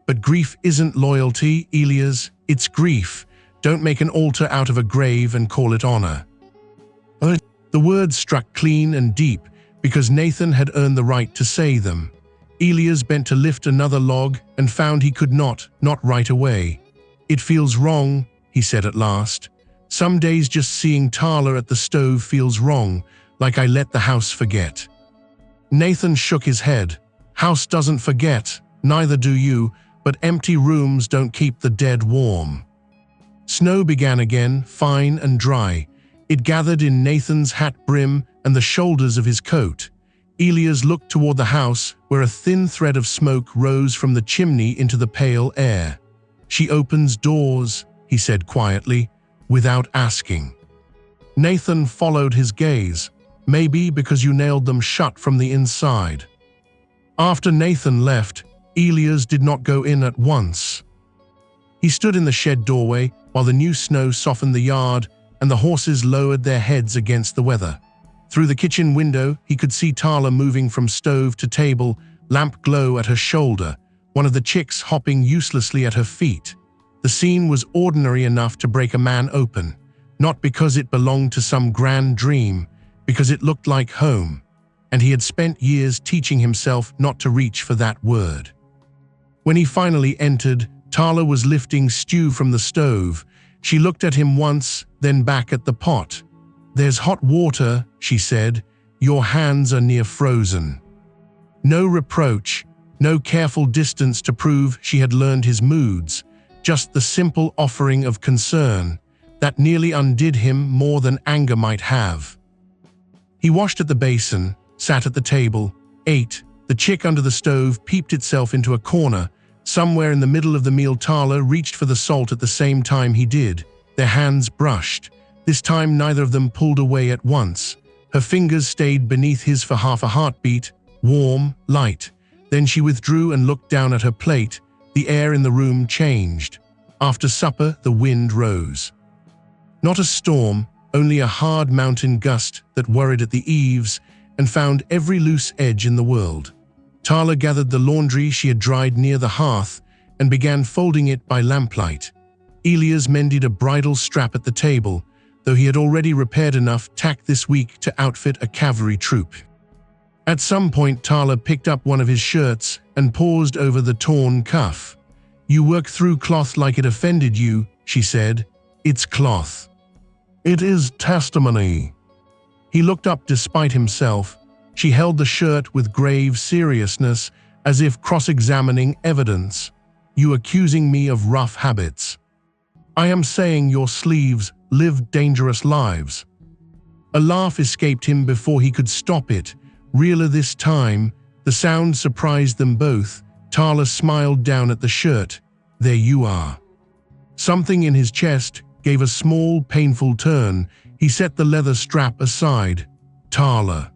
"But grief isn't loyalty, Elias. It's grief. Don't make an altar out of a grave and call it honor." The words struck clean and deep because Nathan had earned the right to say them. Elias bent to lift another log and found he could not right away. "It feels wrong," he said at last. "Some days just seeing Tala at the stove feels wrong, like I let the house forget." Nathan shook his head. "House doesn't forget, neither do you, but empty rooms don't keep the dead warm." Snow began again, fine and dry. It gathered in Nathan's hat brim and the shoulders of his coat. Elias looked toward the house, where a thin thread of smoke rose from the chimney into the pale air. "She opens doors," he said quietly, without asking. Nathan followed his gaze. "Maybe because you nailed them shut from the inside." After Nathan left, Elias did not go in at once. He stood in the shed doorway while the new snow softened the yard and the horses lowered their heads against the weather. Through the kitchen window, he could see Tala moving from stove to table, lamp glow at her shoulder, one of the chicks hopping uselessly at her feet. The scene was ordinary enough to break a man open, not because it belonged to some grand dream, because it looked like home, and he had spent years teaching himself not to reach for that word. When he finally entered, Tala was lifting stew from the stove. She looked at him once, then back at the pot. "There's hot water," she said. "Your hands are near frozen." No reproach, no careful distance to prove she had learned his moods, just the simple offering of concern that nearly undid him more than anger might have. He washed at the basin, sat at the table, ate. The chick under the stove peeped itself into a corner. Somewhere in the middle of the meal, Tala reached for the salt at the same time he did. Their hands brushed. This time neither of them pulled away at once. Her fingers stayed beneath his for half a heartbeat, warm, light. Then she withdrew and looked down at her plate. The air in the room changed. After supper, the wind rose. Not a storm, only a hard mountain gust that worried at the eaves and found every loose edge in the world. Tala gathered the laundry she had dried near the hearth and began folding it by lamplight. Elias mended a bridle strap at the table, though he had already repaired enough tack this week to outfit a cavalry troop. At some point, Tala picked up one of his shirts and paused over the torn cuff. "You work through cloth like it offended you," she said. "It's cloth." "It is testimony." He looked up despite himself. She held the shirt with grave seriousness, as if cross-examining evidence. "You accusing me of rough habits?" "I am saying your sleeves live dangerous lives." A laugh escaped him before he could stop it. Realer this time, the sound surprised them both. Tala smiled down at the shirt. "There you are." Something in his chest gave a small, painful turn. He set the leather strap aside. "Tala."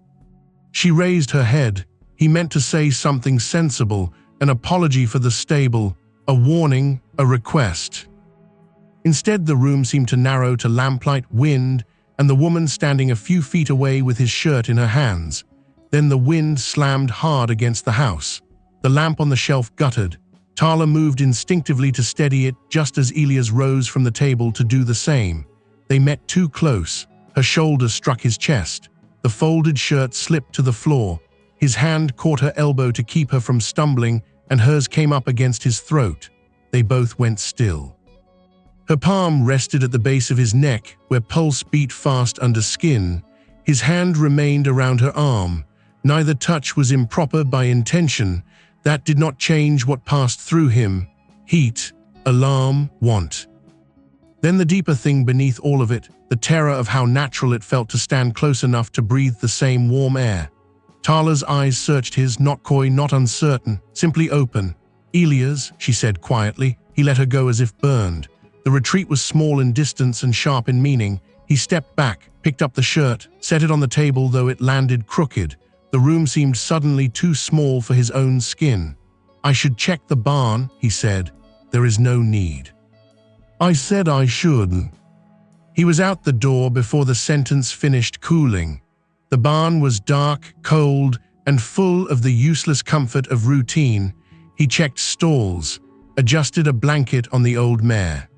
She raised her head. He meant to say something sensible, an apology for the stable, a warning, a request. Instead, the room seemed to narrow to lamplight, wind, and the woman standing a few feet away with his shirt in her hands. Then the wind slammed hard against the house. The lamp on the shelf guttered. Tala moved instinctively to steady it just as Elias rose from the table to do the same. They met too close. Her shoulder struck his chest. The folded shirt slipped to the floor. His hand caught her elbow to keep her from stumbling, and hers came up against his throat. They both went still. Her palm rested at the base of his neck, where pulse beat fast under skin. His hand remained around her arm. Neither touch was improper by intention. That did not change what passed through him. Heat, alarm, want. Then the deeper thing beneath all of it, the terror of how natural it felt to stand close enough to breathe the same warm air. Tala's eyes searched his, not coy, not uncertain, simply open. "Elias," she said quietly. He let her go as if burned. The retreat was small in distance and sharp in meaning. He stepped back, picked up the shirt, set it on the table though it landed crooked. The room seemed suddenly too small for his own skin. "I should check the barn," he said. "There is no need." "I said I should." He was out the door before the sentence finished cooling. The barn was dark, cold, and full of the useless comfort of routine. He checked stalls, adjusted a blanket on the old mare,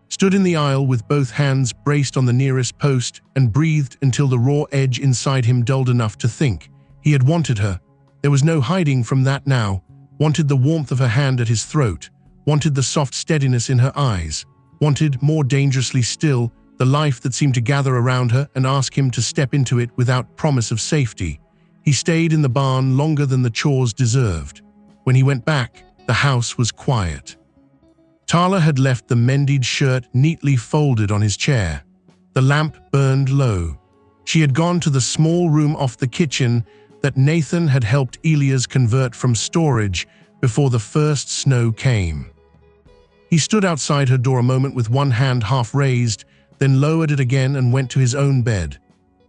stood in the aisle with both hands braced on the nearest post, and breathed until the raw edge inside him dulled enough to think. He had wanted her. There was no hiding from that now. Wanted the warmth of her hand at his throat. Wanted the soft steadiness in her eyes. Wanted, more dangerously still, the life that seemed to gather around her and ask him to step into it without promise of safety. He stayed in the barn longer than the chores deserved. When he went back, the house was quiet. Tala had left the mended shirt neatly folded on his chair. The lamp burned low. She had gone to the small room off the kitchen that Nathan had helped Elias convert from storage before the first snow came. He stood outside her door a moment with one hand half raised, then lowered it again and went to his own bed.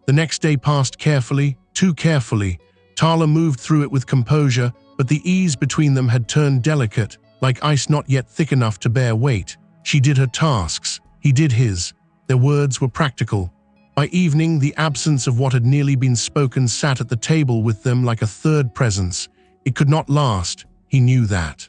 The next day passed carefully, too carefully. Tala moved through it with composure, but the ease between them had turned delicate, like ice not yet thick enough to bear weight. She did her tasks. He did his. Their words were practical. By evening, the absence of what had nearly been spoken sat at the table with them like a third presence. It could not last. He knew that.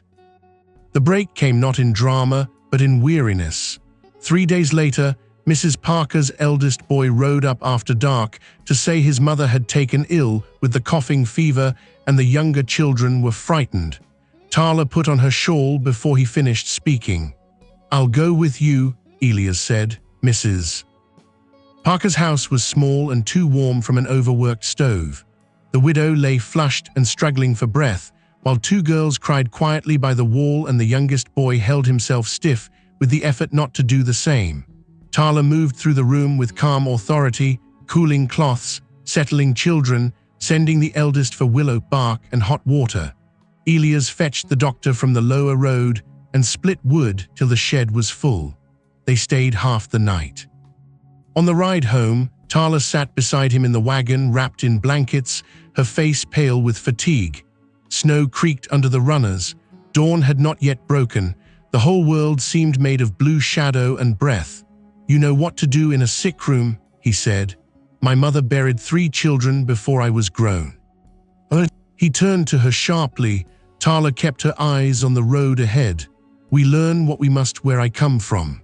The break came not in drama, but in weariness. 3 days later, Mrs. Parker's eldest boy rode up after dark to say his mother had taken ill with the coughing fever and the younger children were frightened. Tala put on her shawl before he finished speaking. "I'll go with you," Elias said. Mrs. Parker's house was small and too warm from an overworked stove. The widow lay flushed and struggling for breath, while 2 girls cried quietly by the wall and the youngest boy held himself stiff with the effort not to do the same. Tala moved through the room with calm authority, cooling cloths, settling children, sending the eldest for willow bark and hot water. Elias fetched the doctor from the lower road and split wood till the shed was full. They stayed half the night. On the ride home, Tala sat beside him in the wagon wrapped in blankets, her face pale with fatigue. Snow creaked under the runners. Dawn had not yet broken. The whole world seemed made of blue shadow and breath. "You know what to do in a sick room," he said. "My mother buried 3 children before I was grown." He turned to her sharply. Tala kept her eyes on the road ahead. "We learn what we must where I come from."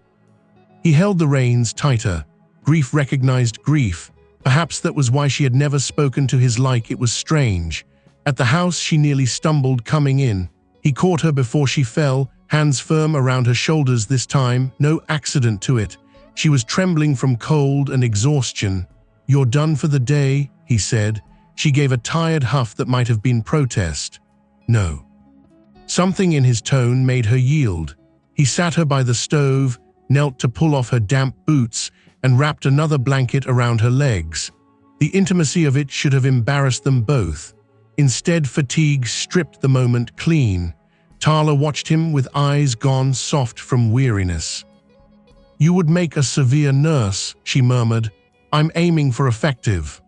He held the reins tighter. Grief recognized grief. Perhaps that was why she had never spoken to his like it was strange. At the house she nearly stumbled coming in. He caught her before she fell, hands firm around her shoulders this time, no accident to it. She was trembling from cold and exhaustion. "You're done for the day," he said. She gave a tired huff that might have been protest. "No." Something in his tone made her yield. He sat her by the stove, knelt to pull off her damp boots, and wrapped another blanket around her legs. The intimacy of it should have embarrassed them both. Instead, fatigue stripped the moment clean. Tala watched him with eyes gone soft from weariness. "You would make a severe nurse," she murmured. "I'm aiming for effective."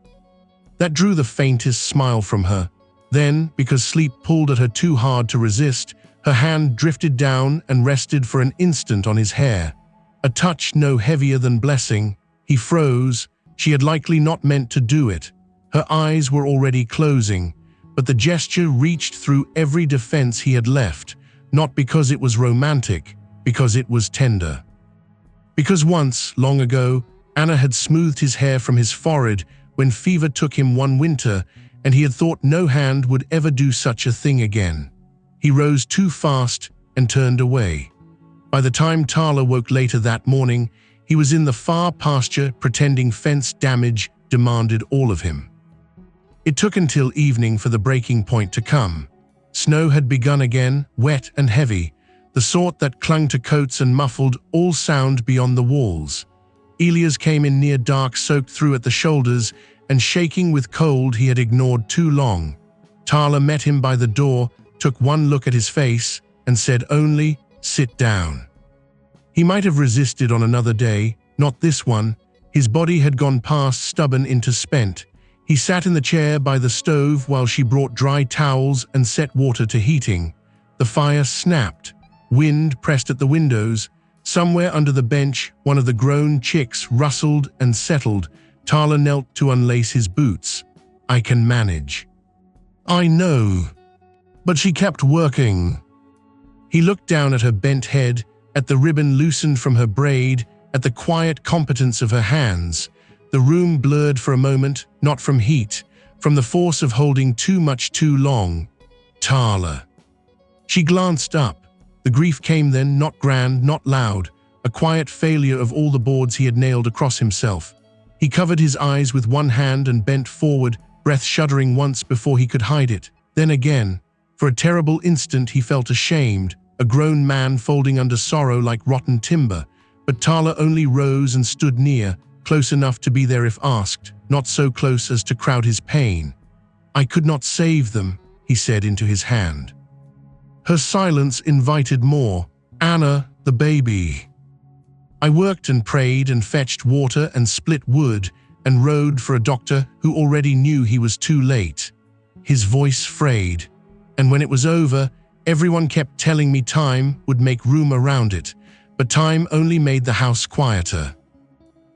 That drew the faintest smile from her. Then, because sleep pulled at her too hard to resist, her hand drifted down and rested for an instant on his hair. A touch no heavier than blessing. He froze. She had likely not meant to do it. Her eyes were already closing, but the gesture reached through every defense he had left, not because it was romantic, because it was tender. Because once, long ago, Anna had smoothed his hair from his forehead when fever took him one winter, and he had thought no hand would ever do such a thing again. He rose too fast and turned away. By the time Tala woke later that morning, he was in the far pasture pretending fence damage demanded all of him. It took until evening for the breaking point to come. Snow had begun again, wet and heavy, the sort that clung to coats and muffled all sound beyond the walls. Elias came in near dark, soaked through at the shoulders and shaking with cold he had ignored too long. Tala met him by the door, took one look at his face, and said only, "Sit down." He might have resisted on another day, not this one. His body had gone past stubborn into spent. He sat in the chair by the stove while she brought dry towels and set water to heating. The fire snapped. Wind pressed at the windows. Somewhere under the bench, one of the grown chicks rustled and settled. Tala knelt to unlace his boots. "I can manage." "I know." But she kept working. He looked down at her bent head, at the ribbon loosened from her braid, at the quiet competence of her hands. The room blurred for a moment, not from heat, from the force of holding too much too long. Tala. She glanced up. The grief came then, not grand, not loud, a quiet failure of all the boards he had nailed across himself. He covered his eyes with one hand and bent forward, breath shuddering once before he could hide it. Then again, for a terrible instant he felt ashamed, a grown man folding under sorrow like rotten timber. But Tala only rose and stood near, close enough to be there if asked, not so close as to crowd his pain. "I could not save them," he said into his hand. Her silence invited more. "Anna, the baby." "I worked and prayed and fetched water and split wood and rode for a doctor who already knew he was too late." His voice frayed. "And when it was over, everyone kept telling me time would make room around it, but time only made the house quieter."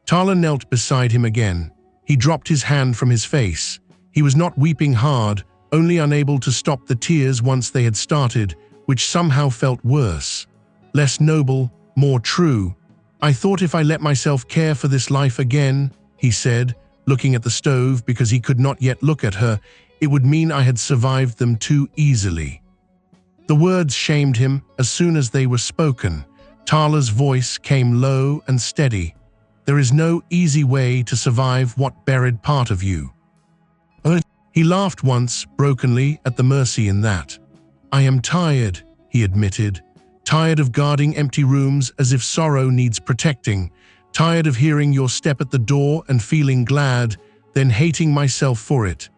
Tala knelt beside him again. He dropped his hand from his face. He was not weeping hard, only unable to stop the tears once they had started, which somehow felt worse. Less noble, more true. "I thought if I let myself care for this life again," he said, looking at the stove because he could not yet look at her, "it would mean I had survived them too easily." The words shamed him as soon as they were spoken. Tala's voice came low and steady. "There is no easy way to survive what buried part of you." He laughed once, brokenly, at the mercy in that. "I am tired," he admitted. "Tired of guarding empty rooms as if sorrow needs protecting. Tired of hearing your step at the door and feeling glad, then hating myself for it.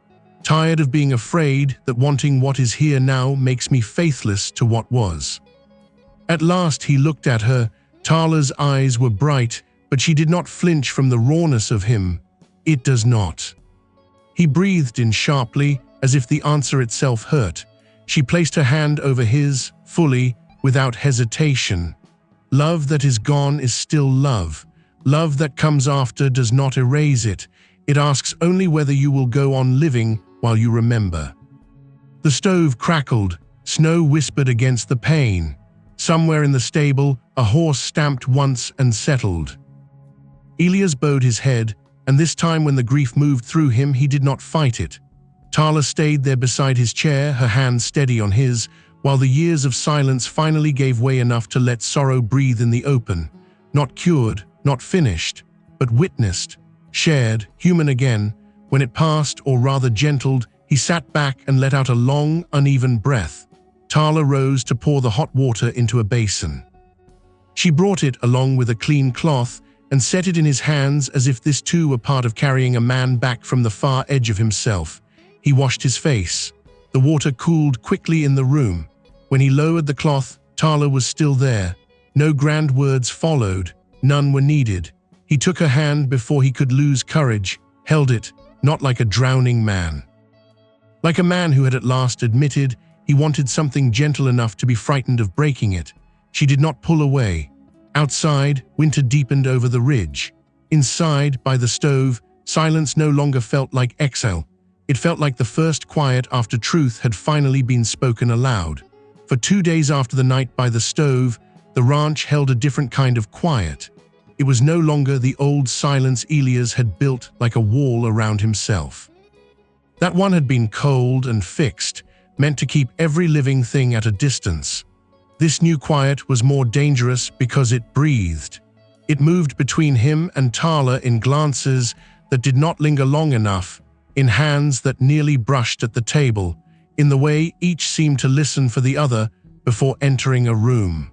Tired of being afraid that wanting what is here now makes me faithless to what was." At last he looked at her. Tala's eyes were bright, but she did not flinch from the rawness of him. "It does not." He breathed in sharply, as if the answer itself hurt. She placed her hand over his, fully, without hesitation. "Love that is gone is still love. Love that comes after does not erase it. It asks only whether you will go on living while you remember." The stove crackled. Snow whispered against the pane. Somewhere in the stable, a horse stamped once and settled. Elias bowed his head, and this time when the grief moved through him, he did not fight it. Tala stayed there beside his chair, her hand steady on his, while the years of silence finally gave way enough to let sorrow breathe in the open. Not cured, not finished, but witnessed, shared, human again. When it passed, or rather gentled, he sat back and let out a long, uneven breath. Tala rose to pour the hot water into a basin. She brought it along with a clean cloth and set it in his hands as if this too were part of carrying a man back from the far edge of himself. He washed his face. The water cooled quickly in the room. When he lowered the cloth, Tala was still there. No grand words followed. None were needed. He took her hand before he could lose courage, held it, not like a drowning man. Like a man who had at last admitted he wanted something gentle enough to be frightened of breaking it, she did not pull away. Outside, winter deepened over the ridge. Inside, by the stove, silence no longer felt like exile. It felt like the first quiet after truth had finally been spoken aloud. For 2 days after the night by the stove, the ranch held a different kind of quiet. It was no longer the old silence Elias had built like a wall around himself. That one had been cold and fixed, meant to keep every living thing at a distance. This new quiet was more dangerous because it breathed. It moved between him and Tala in glances that did not linger long enough, in hands that nearly brushed at the table, in the way each seemed to listen for the other before entering a room.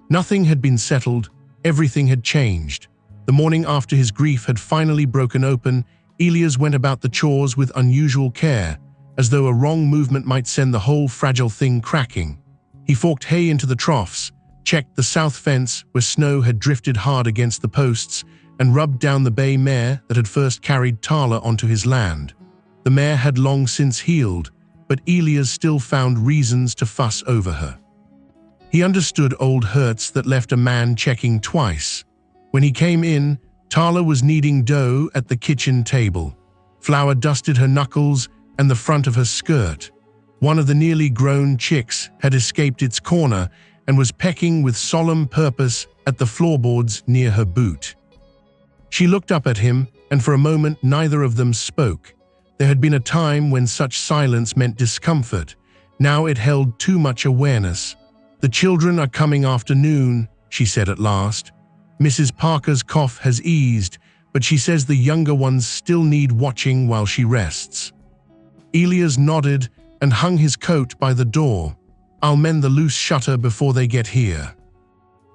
Nothing had been settled, everything had changed. The morning after his grief had finally broken open, Elias went about the chores with unusual care, as though a wrong movement might send the whole fragile thing cracking. He forked hay into the troughs, checked the south fence where snow had drifted hard against the posts, and rubbed down the bay mare that had first carried Tala onto his land. The mare had long since healed, but Elias still found reasons to fuss over her. He understood old hurts that left a man checking twice. When he came in, Tala was kneading dough at the kitchen table. Flour dusted her knuckles and the front of her skirt. One of the nearly grown chicks had escaped its corner and was pecking with solemn purpose at the floorboards near her boot. She looked up at him, and for a moment neither of them spoke. There had been a time when such silence meant discomfort. Now it held too much awareness. "The children are coming afternoon," she said at last. "Mrs. Parker's cough has eased, but she says the younger ones still need watching while she rests." Elias nodded and hung his coat by the door. "I'll mend the loose shutter before they get here."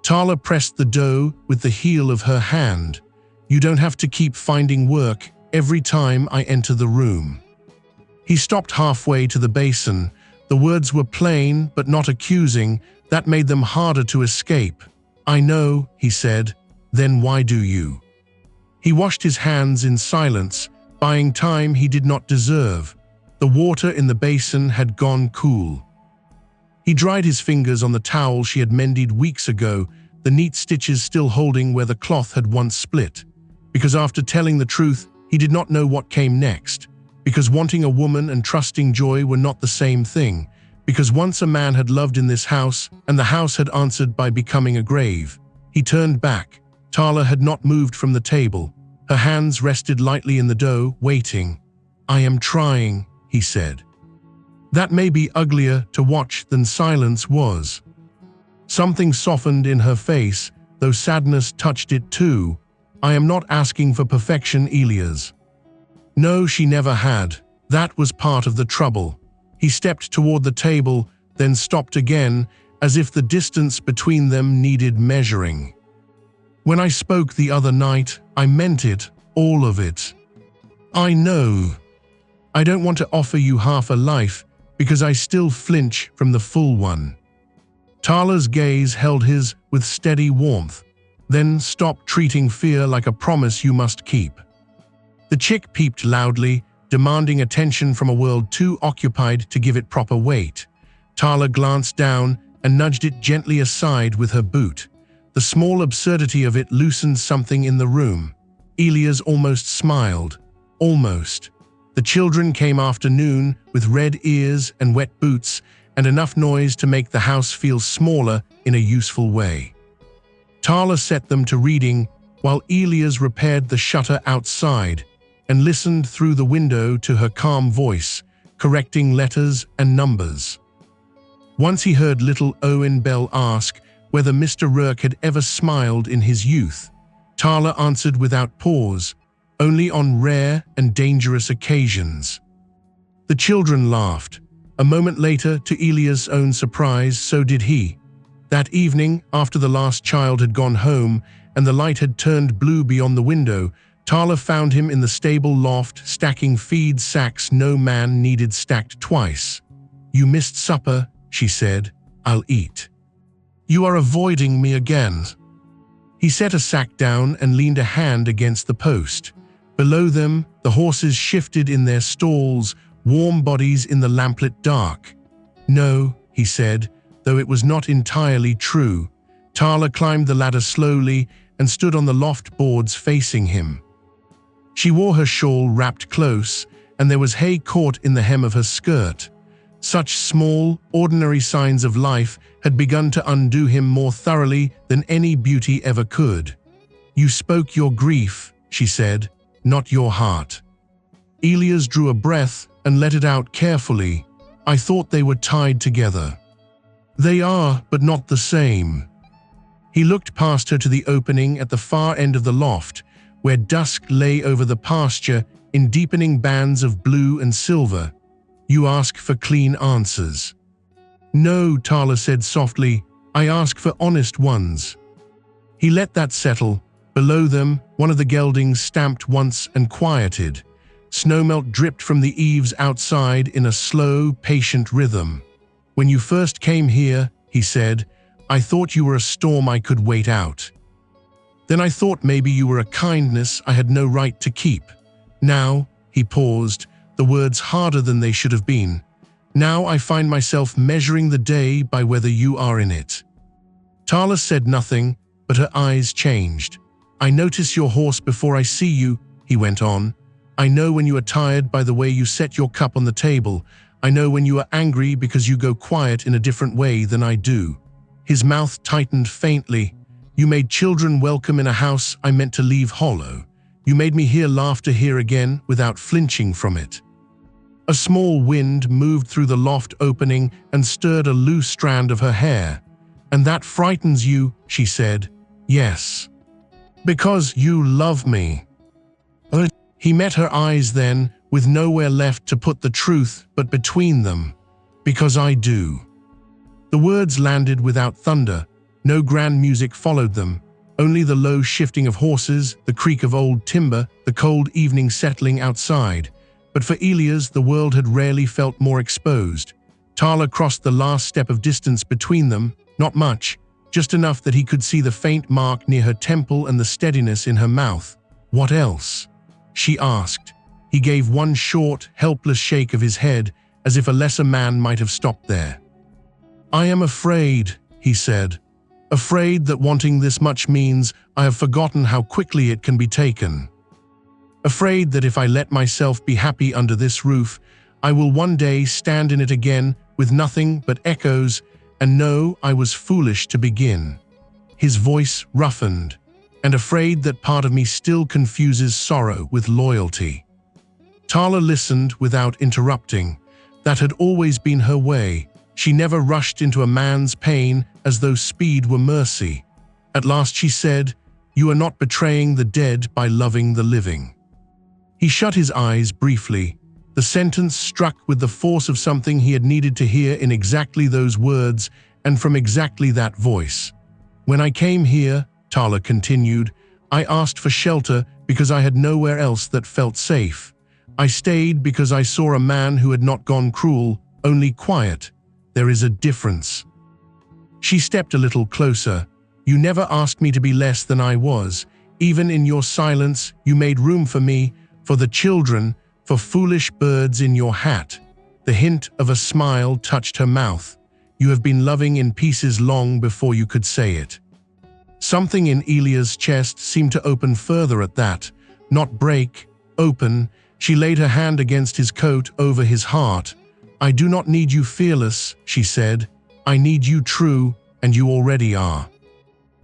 Tala pressed the dough with the heel of her hand. "You don't have to keep finding work every time I enter the room." He stopped halfway to the basin. The words were plain but not accusing. That made them harder to escape. "I know," he said. "Then why do you?" He washed his hands in silence, buying time he did not deserve. The water in the basin had gone cool. He dried his fingers on the towel she had mended weeks ago, the neat stitches still holding where the cloth had once split. Because after telling the truth, he did not know what came next. Because wanting a woman and trusting joy were not the same thing. Because once a man had loved in this house, and the house had answered by becoming a grave. He turned back. Tala had not moved from the table. Her hands rested lightly in the dough, waiting. "I am trying," he said. That may be uglier to watch than silence was. Something softened in her face, though sadness touched it too. "I am not asking for perfection, Elias." No, she never had. That was part of the trouble. He stepped toward the table, then stopped again, as if the distance between them needed measuring. "When I spoke the other night, I meant it, all of it. I know. I don't want to offer you half a life, because I still flinch from the full one." Tala's gaze held his with steady warmth, then stopped treating fear like a promise you must keep. The chick peeped loudly, demanding attention from a world too occupied to give it proper weight. Tala glanced down and nudged it gently aside with her boot. The small absurdity of it loosened something in the room. Elias almost smiled. Almost. The children came afternoon with red ears and wet boots and enough noise to make the house feel smaller in a useful way. Tala set them to reading while Elias repaired the shutter outside and listened through the window to her calm voice, correcting letters and numbers. Once he heard little Owen Bell ask whether Mr. Rourke had ever smiled in his youth. Tala answered without pause, only on rare and dangerous occasions. The children laughed. A moment later, to Elias' own surprise, so did he. That evening, after the last child had gone home and the light had turned blue beyond the window, Tala found him in the stable loft stacking feed sacks no man needed stacked twice. "You missed supper," she said. "I'll eat." "You are avoiding me again." He set a sack down and leaned a hand against the post. Below them, the horses shifted in their stalls, warm bodies in the lamplit dark. No, he said, though it was not entirely true. Tala climbed the ladder slowly and stood on the loft boards facing him. She wore her shawl wrapped close, and there was hay caught in the hem of her skirt. Such small, ordinary signs of life had begun to undo him more thoroughly than any beauty ever could. "You spoke your grief," she said, "not your heart." Elias drew a breath and let it out carefully. "I thought they were tied together." "They are, but not the same." He looked past her to the opening at the far end of the loft, where dusk lay over the pasture in deepening bands of blue and silver. "You ask for clean answers." "No," Tala said softly, "I ask for honest ones." He let that settle. Below them, one of the geldings stamped once and quieted. Snowmelt dripped from the eaves outside in a slow, patient rhythm. "When you first came here," he said, "I thought you were a storm I could wait out. Then I thought maybe you were a kindness I had no right to keep. Now," he paused, the words harder than they should have been, "now I find myself measuring the day by whether you are in it." Tala said nothing, but her eyes changed. "I notice your horse before I see you," he went on. "I know when you are tired by the way you set your cup on the table. I know when you are angry because you go quiet in a different way than I do." His mouth tightened faintly. "You made children welcome in a house I meant to leave hollow. You made me hear laughter here again without flinching from it." A small wind moved through the loft opening and stirred a loose strand of her hair. "And that frightens you," she said. "Yes. Because you love me." He met her eyes then, with nowhere left to put the truth but between them. "Because I do." The words landed without thunder. No grand music followed them. Only the low shifting of horses, the creak of old timber, the cold evening settling outside. But for Elias, the world had rarely felt more exposed. Tala crossed the last step of distance between them, not much, just enough that he could see the faint mark near her temple and the steadiness in her mouth. "What else?" she asked. He gave one short, helpless shake of his head, as if a lesser man might have stopped there. "I am afraid," he said. "Afraid that wanting this much means I have forgotten how quickly it can be taken. Afraid that if I let myself be happy under this roof, I will one day stand in it again with nothing but echoes and know I was foolish to begin." His voice roughened. "And afraid that part of me still confuses sorrow with loyalty." Tala listened without interrupting. That had always been her way. She never rushed into a man's pain as though speed were mercy. At last she said, "You are not betraying the dead by loving the living." He shut his eyes briefly. The sentence struck with the force of something he had needed to hear in exactly those words and from exactly that voice. "When I came here," Tala continued, "I asked for shelter because I had nowhere else that felt safe. I stayed because I saw a man who had not gone cruel, only quiet. There is a difference." She stepped a little closer. "You never asked me to be less than I was. Even in your silence, you made room for me, for the children, for foolish birds in your hat." The hint of a smile touched her mouth. "You have been loving in pieces long before you could say it." Something in Elia's chest seemed to open further at that, not break, open. She laid her hand against his coat over his heart. "I do not need you fearless," she said. "I need you true, and you already are."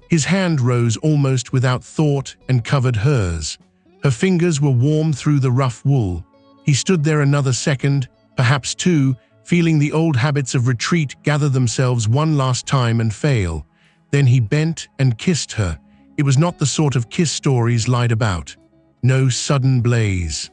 His hand rose almost without thought and covered hers. Her fingers were warm through the rough wool. He stood there another second, perhaps two, feeling the old habits of retreat gather themselves one last time and fail. Then he bent and kissed her. It was not the sort of kiss stories lied about. No sudden blaze.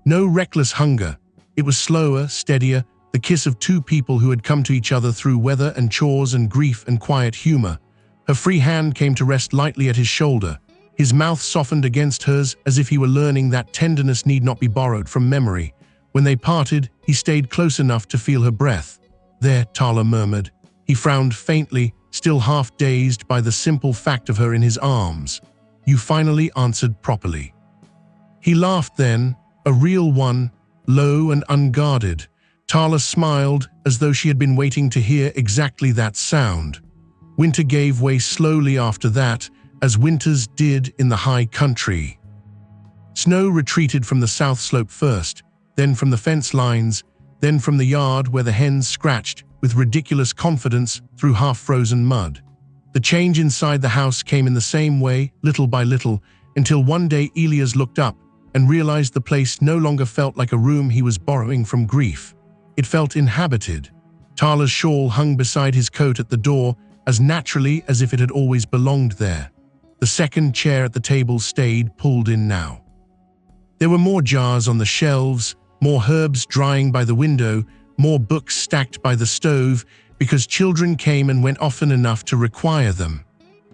No reckless hunger. It was slower, steadier, the kiss of two people who had come to each other through weather and chores and grief and quiet humor. Her free hand came to rest lightly at his shoulder. His mouth softened against hers as if he were learning that tenderness need not be borrowed from memory. When they parted, he stayed close enough to feel her breath. "There," Tala murmured. He frowned faintly, still half dazed by the simple fact of her in his arms. "You finally answered properly." He laughed then, a real one, low and unguarded. Tala smiled as though she had been waiting to hear exactly that sound. Winter gave way slowly after that, as winters did in the high country. Snow retreated from the south slope first, then from the fence lines, then from the yard where the hens scratched with ridiculous confidence through half-frozen mud. The change inside the house came in the same way, little by little, until one day Elias looked up and realized the place no longer felt like a room he was borrowing from grief. It felt inhabited. Tala's shawl hung beside his coat at the door as naturally as if it had always belonged there. The second chair at the table stayed pulled in now. There were more jars on the shelves, more herbs drying by the window, more books stacked by the stove, because children came and went often enough to require them.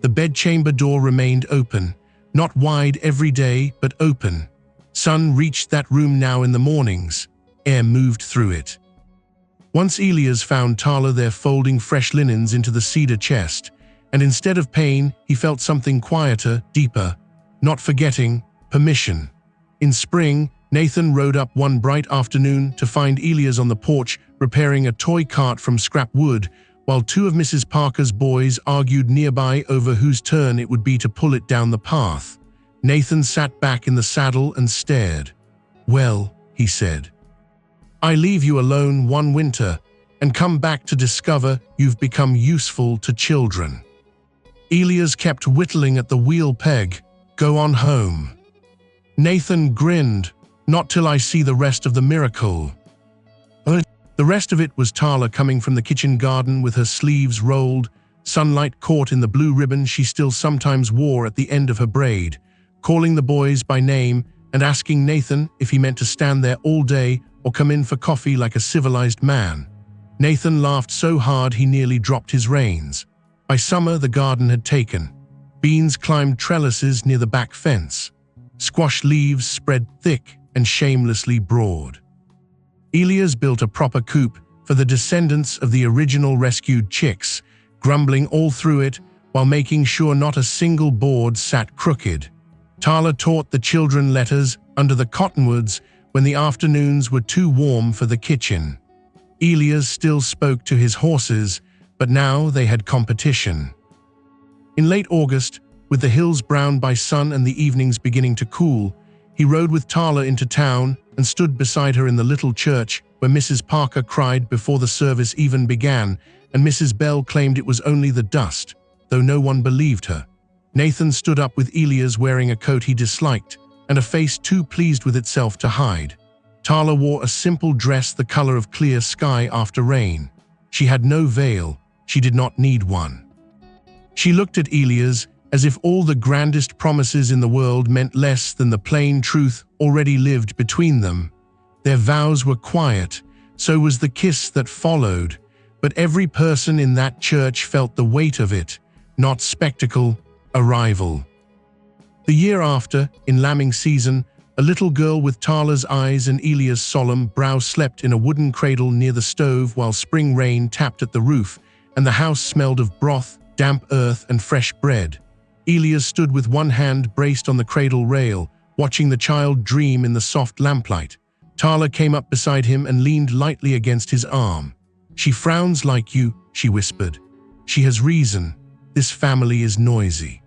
The bedchamber door remained open, not wide every day, but open. Sun reached that room now in the mornings. Air moved through it. Once Elias found Tala there folding fresh linens into the cedar chest, and instead of pain, he felt something quieter, deeper, not forgetting, permission. In spring, Nathan rode up one bright afternoon to find Elias on the porch repairing a toy cart from scrap wood, while two of Mrs. Parker's boys argued nearby over whose turn it would be to pull it down the path. Nathan sat back in the saddle and stared. "Well," he said, "I leave you alone one winter and come back to discover you've become useful to children." Elias kept whittling at the wheel peg. "Go on home." Nathan grinned. "Not till I see the rest of the miracle." The rest of it was Tala coming from the kitchen garden with her sleeves rolled, sunlight caught in the blue ribbon she still sometimes wore at the end of her braid, calling the boys by name and asking Nathan if he meant to stand there all day or come in for coffee like a civilized man. Nathan laughed so hard he nearly dropped his reins. By summer, the garden had taken. Beans climbed trellises near the back fence. Squash leaves spread thick and shamelessly broad. Elias built a proper coop for the descendants of the original rescued chicks, grumbling all through it while making sure not a single board sat crooked. Tala taught the children letters under the cottonwoods when the afternoons were too warm for the kitchen. Elias still spoke to his horses, but now they had competition. In late August, with the hills browned by sun and the evenings beginning to cool, he rode with Tala into town and stood beside her in the little church where Mrs. Parker cried before the service even began, and Mrs. Bell claimed it was only the dust, though no one believed her. Nathan stood up with Elias wearing a coat he disliked and a face too pleased with itself to hide. Tala wore a simple dress the color of clear sky after rain. She had no veil. She did not need one. She looked at Elias as if all the grandest promises in the world meant less than the plain truth already lived between them. Their vows were quiet, so was the kiss that followed, but every person in that church felt the weight of it, not spectacle, arrival. The year after, in lambing season, a little girl with Tala's eyes and Elias' solemn brow slept in a wooden cradle near the stove while spring rain tapped at the roof, and the house smelled of broth, damp earth, and fresh bread. Elias stood with one hand braced on the cradle rail, watching the child dream in the soft lamplight. Tala came up beside him and leaned lightly against his arm. "She frowns like you," she whispered. "She has reason. This family is noisy."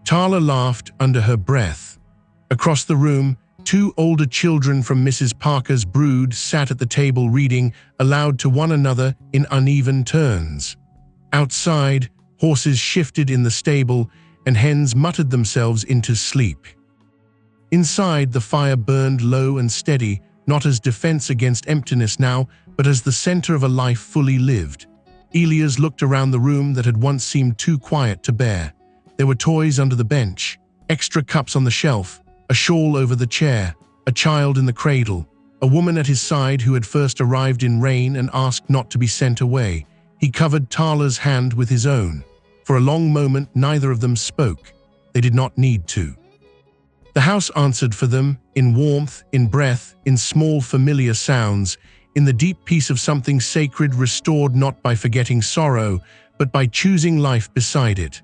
Tala laughed under her breath. Across the room, two older children from Mrs. Parker's brood sat at the table reading aloud to one another in uneven turns. Outside, horses shifted in the stable, and hens muttered themselves into sleep. Inside, the fire burned low and steady, not as defense against emptiness now, but as the center of a life fully lived. Elias looked around the room that had once seemed too quiet to bear. There were toys under the bench, extra cups on the shelf, a shawl over the chair, a child in the cradle, a woman at his side who had first arrived in rain and asked not to be sent away. He covered Tala's hand with his own. For a long moment, neither of them spoke. They did not need to. The house answered for them, in warmth, in breath, in small familiar sounds, in the deep peace of something sacred restored not by forgetting sorrow, but by choosing life beside it.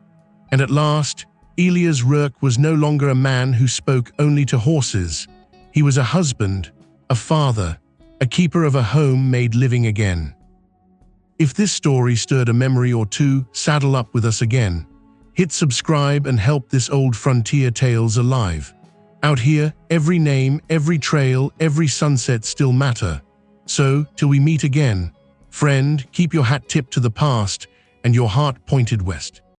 And at last, Elias Rourke was no longer a man who spoke only to horses. He was a husband, a father, a keeper of a home made living again. If this story stirred a memory or two, saddle up with us again. Hit subscribe and help this old frontier tales alive. Out here, every name, every trail, every sunset still matter. So, till we meet again, friend, keep your hat tipped to the past and your heart pointed west.